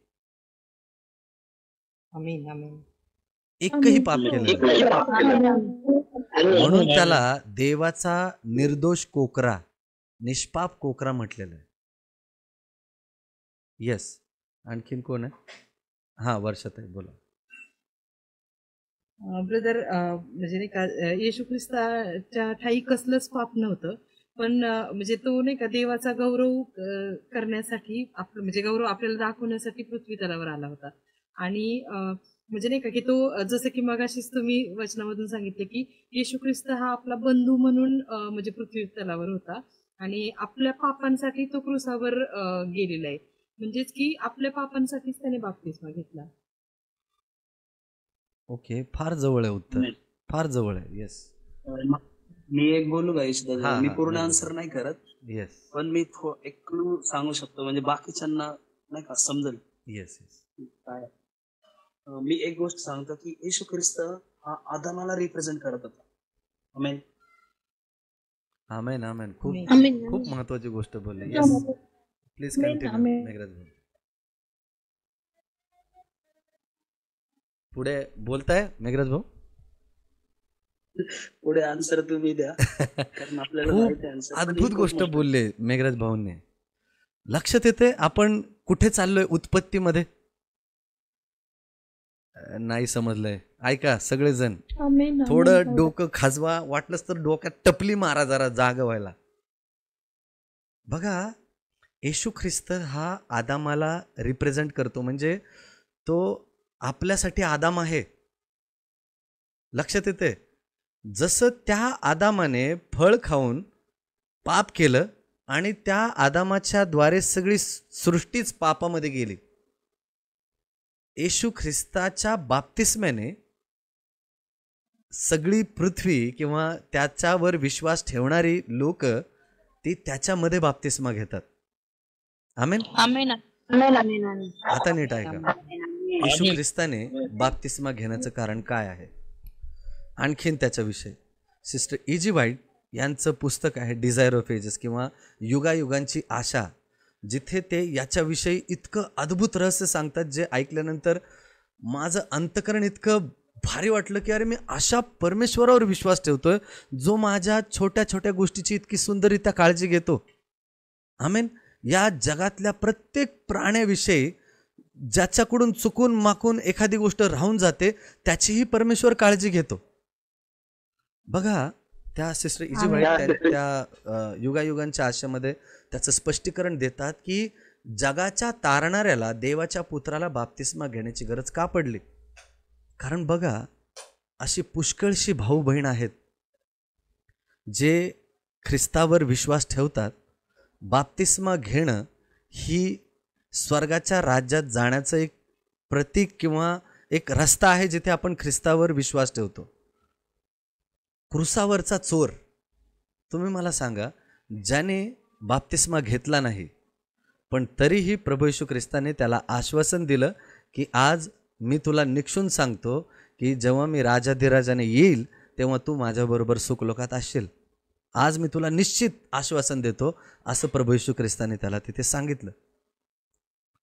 F: आमीन आमीन
A: एकही पाप केलं नाही. म्हणून त्याला देवाचा निर्दोष कोकरा, निष्पाप कोकरा म्हटलेलं आहे. येस, आणखीन कोण आहे? हा, वर्षात आहे, बोला.
F: ब्रदर म्हणजे नाही का येशू ख्रिस्ताच्या ठाई कसलंच पाप नव्हतं, पण म्हणजे तो नाही का देवाचा गौरव करण्यासाठी आपलं म्हणजे गौरव आपल्याला दाखवण्यासाठी पृथ्वी तलावर आला होता. आणि म्हणजे नाही का की तो जसं की मगाशीच तुम्ही वचनामधून सांगितले की येशू ख्रिस्त हा आपला बंधू म्हणून म्हणजे पृथ्वी तलावर होता आणि आपल्या पापांसाठी तो क्रुसावर गेलेला आहे. म्हणजेच की आपल्या पापांसाठीच त्याने बाप्तिस्मा घेतला.
A: ओके, फार जवळ आहे उत्तर, फार जवळ आहे. येस,
E: मी एक बोलू का यशदादा?
A: हा,
E: मी
A: हा,
E: पूर्ण
A: बोला.
E: आन्सर नाही करत,
A: येस
E: पण मी एक क्लू सांगू शकतो, म्हणजे बाकीच्यांना नाही का समजेल
A: येस येस.
E: काय. मी एक गोष्ट सांगतो की येशू ख्रिस्त हा आदामाला रिप्रेझेंट करत होता. आमेन.
A: आमेन आमेन. खूप
G: आमीन.
A: खूप महत्वाची गोष्ट बोलली. येस, प्लीज कंटिन्यू मेघराज भाऊ. पुढे बोलताय मेघराज भाऊ.
E: पुढे आन्सर तुम्ही द्या, कारण आपल्याला
A: खूप
E: माहिती आहे answer. पण
A: अद्भुत
E: ही
A: गोष्ट
E: खूप मोठी-
A: बोलले मेघराज भाऊंनी. लक्षात येते आपण कुठे चाललोय उत्पत्तीमध्ये? नाही समजलंय? ऐका सगळेजण, थोडं डोकं खाजवा, वाटलंच तर डोक्यात टपली मारा जरा जाग व्हायला. बघा, येशू ख्रिस्त हा आदामाला रिप्रेझेंट करतो, म्हणजे तो आपल्यासाठी आदाम आहे. लक्षात येते? जसं त्या आदामाने फळ खाऊन पाप केलं आणि त्या आदामाच्या द्वारे सगळी सृष्टीच पापामध्ये गेली. येशू ख्रिस्ताच्या बाप्तिस्म्याने सगळी पृथ्वी किंवा त्याच्यावर विश्वास ठेवणारी लोक ती त्याच्यामध्ये बाप्तिस्मा घेतात. आमेन.
I: आमेन
A: आता नीट ऐका, येशू ख्रिस्ताने बाप्तिस्मा घेण्याचं कारण काय आहे, आणखीन त्याच्याविषयी सिस्टर इजी व्हाईट यांचं पुस्तक आहे डिझायर ऑफ एजेस किंवा युगायुगांची आशा, जिथे ते याच्याविषयी इतकं अद्भुत रहस्य सांगतात, जे ऐकल्यानंतर माझं अंतकरण इतकं भारी वाटलं की अरे, मी अशा परमेश्वरावर विश्वास ठेवतोय जो माझ्या छोट्या छोट्या गोष्टीची इतकी सुंदररित्या काळजी घेतो. आमेन. या जगातल्या प्रत्येक प्राण्याविषयी ज्याच्याकडून चुकून माकून एखादी गोष्ट राहून जाते त्याचीही परमेश्वर काळजी घेतो. बघा, त्या सिस्टर इजी व्हाईट त्या युगायुगांच्या आशेमध्ये त्याचं स्पष्टीकरण देतात की जगाच्या तारणाऱ्याला देवाच्या पुत्राला बाप्तिस्मा घेण्याची गरज का पडली. कारण बघा, अशी पुष्कळशी भाऊ बहीण आहेत जे ख्रिस्तावर विश्वास ठेवतात. बाप्तिस्मा घेणं ही स्वर्गाच्या राज्यात जाण्याचं एक प्रतीक किंवा एक रस्ता आहे, जिथे आपण ख्रिस्तावर विश्वास ठेवतो. क्रुसावरचा चोर, तुम्ही मला सांगा, ज्याने बाप्तिस्मा घेतला नाही पण तरीही प्रभू येशू ख्रिस्ताने त्याला आश्वासन दिलं की आज मी तुला निक्षून सांगतो की जेव्हा मी राजाधिराजाने येईल तेव्हा तू माझ्याबरोबर सुखलोकात असशील. आज मी तुला निश्चित आश्वासन देतो, असं प्रभू येशू ख्रिस्ताने त्याला तिथे सांगितलं.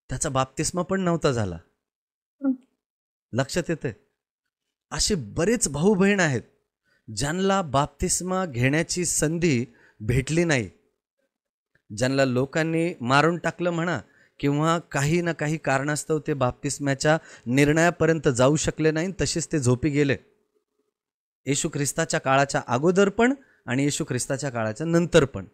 A: त्याचा बाप्तिस्मा पण नव्हता झाला. लक्षात येते? असे बरेच भाऊ बहीण आहेत ज्यांना बाप्तिस्मा घेण्याची संधी भेटली नाही, ज्यांना लोकांनी मारून टाकलं म्हणा किंवा काही ना काही कारणास्तव ते बाप्तिस्म्याच्या निर्णयापर्यंत जाऊ शकले नाही, तसेच ते झोपी गेले. येशू ख्रिस्ताच्या काळाच्या अगोदर पण आणि येशू ख्रिस्ताच्या काळाच्या नंतर पण,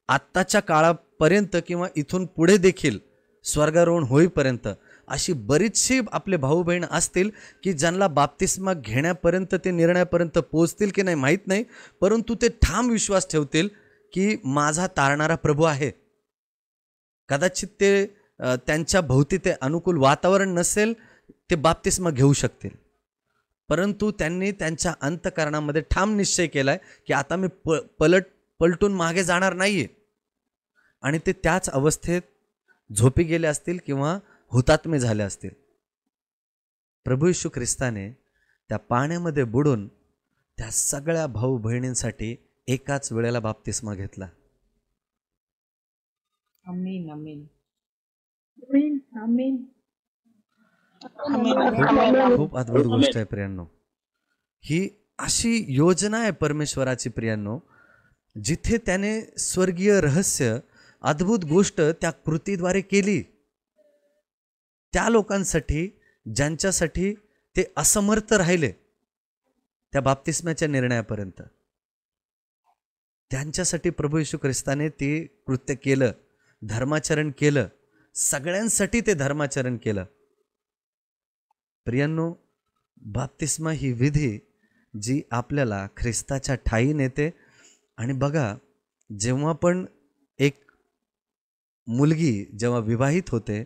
A: आत्ताच्या काळापर्यंत किंवा इथून पुढे देखील स्वर्गारोहण होईपर्यंत अशी बरीचशी आपले भाऊ बहीण असतील की ज्यांना बाप्तिस्मा घेण्यापर्यंत ते निर्णयापर्यंत पोहोचतील की नाही माहीत नाही, परंतु ते ठाम विश्वास ठेवतील की माझा तारणारा प्रभू आहे. कदाचित ते त्यांच्या भोवती ते अनुकूल वातावरण नसेल, ते बाप्तिस्मा घेऊ शकतील, परंतु त्यांनी त्यांच्या अंतःकरणामध्ये ठाम निश्चय केलाय की आता मी पलटून मागे जाणार नाहीये. आणि ते त्याच अवस्थेत झोपी गेले असतील किंवा हुतात्मे झाले असतील. प्रभू येशू ख्रिस्ताने त्या पाण्यामध्ये बुडून त्या सगळ्या भाऊ बहिणींसाठी एकाच वेळेला बाप्तिस्मा घेतला.
F: आमीन आमीन
D: आमीन आमीन
A: खूप खूप अद्भुत गोष्ट आहे प्रियांनो. ही अशी योजना आहे परमेश्वराची प्रियांनो, जिथे त्याने स्वर्गीय रहस्य अद्भुत गोष्ट त्या कृतीद्वारे केली. त्या लोकांसाठी ज्यांच्यासाठी ते असमर्थ राहिले त्या बाप्तिस्म्याच्या निर्णयापर्यंत, त्यांच्यासाठी प्रभू येशू ख्रिस्ताने ते कृत्य केलं, धर्माचरण केलं. सगळ्यांसाठी ते धर्माचरण केलं. प्रियांनो, बाप्तिस्मा ही विधी जी आपल्याला ख्रिस्ताच्या ठाई नेते. आणि बघा, जेव्हा पण एक मुलगी जेव्हा विवाहित होते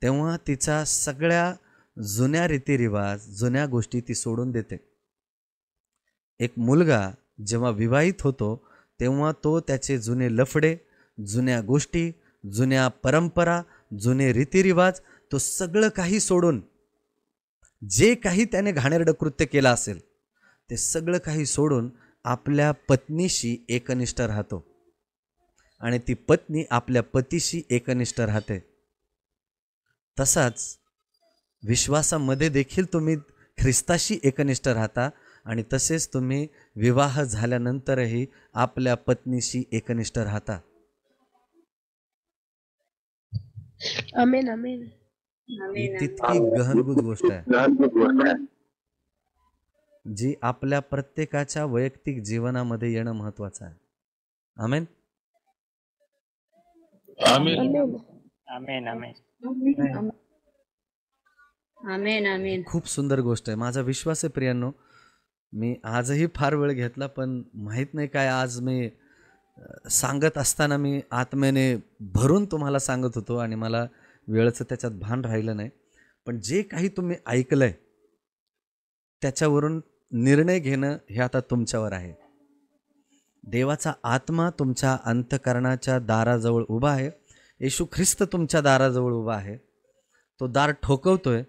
A: तेव्हा तिचा सगळ्या जुन्या रीतिरिवाज, जुन्या गोष्टी ती सोडून देते. एक मुलगा जेव्हा विवाहित होतो तेव्हा तो त्याचे जुने लफडे, जुन्या गोष्टी, जुन्या परंपरा, जुने रीतिरिवाज, तो सगळं काही सोडून, जे काही त्याने घाणेरडं कृत्य केलं असेल ते सगळं काही सोडून आपल्या पत्नीशी एकनिष्ठ राहतो. आणि ती पत्नी आपल्या पतीशी एकनिष्ठ राहते. तसाच विश्वासामध्ये देखील तुम्ही ख्रिस्ताशी एकनिष्ठ राहता आणि तसेच तुम्ही विवाह झाल्यानंतरही आपल्या पत्नीशी एकनिष्ठ राहता.
G: आमेन आमेन
A: ही तितकी गहनगुद गोष्ट आहे जी आपल्या प्रत्येकाच्या वैयक्तिक जीवनामध्ये येणं महत्वाचं आहे. आमेन.
G: आमेन आमेन आमेन.
A: खूप सुंदर गोष्ट आहे. माझा विश्वास आहे प्रियांनो, मी आजही फार वेळ घेतला, पण माहीत नाही काय आज मी सांगत असताना मी आत्म्याने भरून तुम्हाला सांगत होतो आणि मला वेळेचं त्याच्यात भान राहिलं नाही. पण जे काही तुम्ही ऐकलंय त्याच्यावरून निर्णय घेणं हे आता तुमच्यावर आहे. देवाचा आत्मा तुमच्या अंतःकरणाच्या दाराजवळ उभा आहे. येशू ख्रिस्त तुमच्या दाराजवळ उभा आहे. तो दार ठोकवतोय.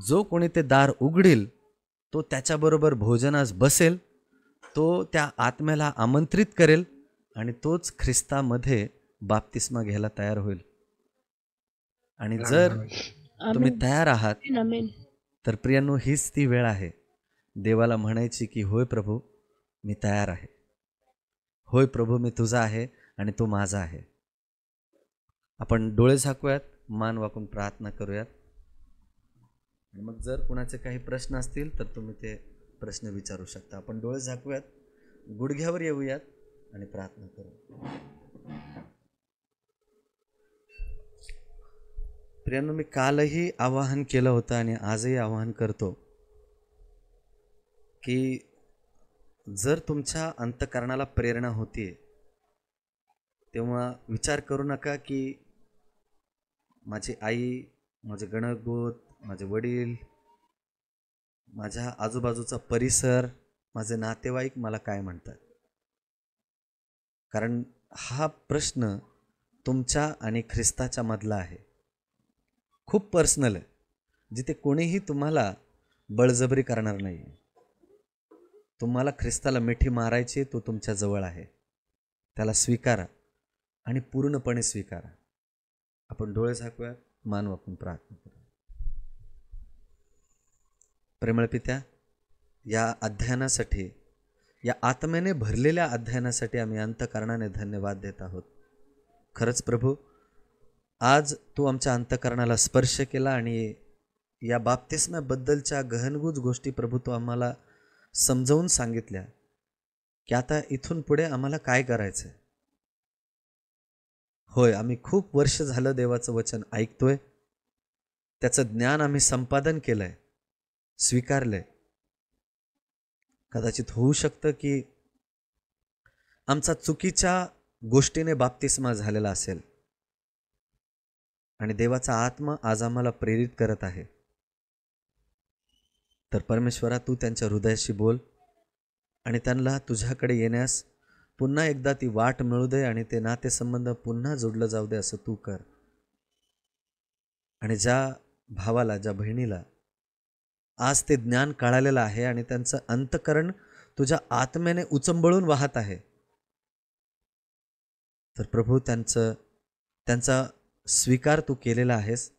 A: जो कोणी ते दार उघडील तो त्याच्याबरोबर भोजनास बसेल, तो त्या आत्म्याला आमंत्रित करेल आणि तोच ख्रिस्तामध्ये बाप्तिस्मा घ्यायला तयार होईल. आणि जर तुम्ही तयार आहात तर प्रियांनो, हीच ती वेळ आहे देवाला म्हणायची की होय प्रभू, मी तयार आहे. होय प्रभू, मी तुझा आहे आणि तू माझा आहे. आपण डोळे झाकूयात, मान वाकून प्रार्थना करूयात. आणि मग जर कुणाचे काही प्रश्न असतील तर तुम्ही ते प्रश्न विचारू शकता. आपण डोळे झाकूयात, गुडघ्यावर येऊयात आणि प्रार्थना करू. प्रियांनो, मी कालही आवाहन केलं होतं आणि आजही आवाहन करतो की जर तुमच्या अंतःकरणाला प्रेरणा होतीये तेव्हा विचार करू नका की माझी आई, माझे गणगोत, माझे वडील, माझ्या आजूबाजूचा परिसर, माझे नातेवाईक मला काय म्हणतात. कारण हा प्रश्न तुमच्या आणि ख्रिस्ताच्या मधला आहे. खूप पर्सनल आहे, जिथे कोणीही तुम्हाला बळजबरी करणार नाही. तुम्हाला ख्रिस्ताला मिठी मारायची, तो तुमच्या जवळ आहे. त्याला स्वीकारा आणि पूर्णपणे स्वीकारा. आपण डोळे झाकूयात, मान वाकून प्रार्थना करू. प्रेमळ पित्या, या अध्ययनासाठी, या आत्म्याने भरलेल्या अध्ययनासाठी आम्ही अंतःकरणाने धन्यवाद देत आहोत. खरंच प्रभू, आज तू आमच्या अंतःकरणाला स्पर्श केला आणि या बाप्तिस्म्याबद्दलच्या गहनगूज गोष्टी प्रभू तू आम्हाला समजावून सांगितल्या की आता इथून पुढे आम्हाला काय करायचं आहे. होय, आम्ही खूप वर्ष झालं देवाचं वचन ऐकतोय, त्याचं ज्ञान आम्ही संपादन केलंय, स्वीकारलंय. कदाचित होऊ शकतं की आमचा चुकीच्या गोष्टीने बाप्तिस्मा झालेला असेल आणि देवाचा आत्मा आज आम्हाला प्रेरित करत आहे. तर परमेश्वरा, तू त्यांच्या हृदयाशी बोल आणि त्यांना तुझ्याकडे येण्यास पुन्हा एकदा ती वाट मिळू दे आणि ते नातेसंबंध पुन्हा जोडलं जाऊ दे असं तू कर. आणि ज्या भावाला, ज्या बहिणीला आज ते ज्ञान कळालेलं आहे आणि त्यांचं अंतःकरण तुझ्या आत्म्याने उचंबळून वाहत आहे, तर प्रभू त्यांचा स्वीकार तू केलेला आहेस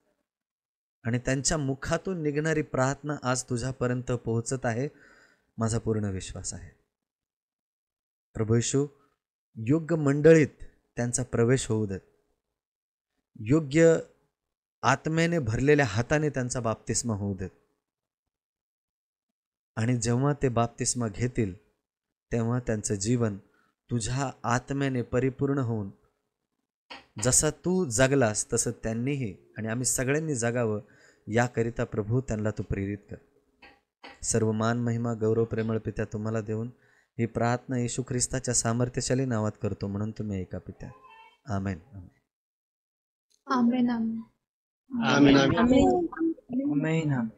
A: आणि त्यांच्या मुखातून निघणारी प्रार्थना आज तुझ्यापर्यंत पोहोचत आहे, माझा पूर्ण विश्वास आहे. प्रभू येशू, योग्य मंडळीत त्यांचा प्रवेश होऊ देत. योग्य आत्म्याने भरलेल्या हाताने त्यांचा बाप्तिस्मा होऊ देत. आणि जेव्हा ते बाप्तिस्मा घेतील तेव्हा त्यांचं जीवन तुझ्या आत्म्याने परिपूर्ण होऊन जसा तू जगलास तसं त्यांनीही आणि आम्ही सगळ्यांनी जगावं याकरिता प्रभू त्यांना तू प्रेरित कर. सर्व मान, महिमा, गौरव, प्रेमळ पित्या तुम्हाला देऊन ही प्रार्थना येशू ख्रिस्ताच्या सामर्थ्यशाली नावात करतो, म्हणून तुम्ही ऐका पित्या. आमेन.
C: आमेन. आमेन.
H: आमेन. आमेन. आमेन.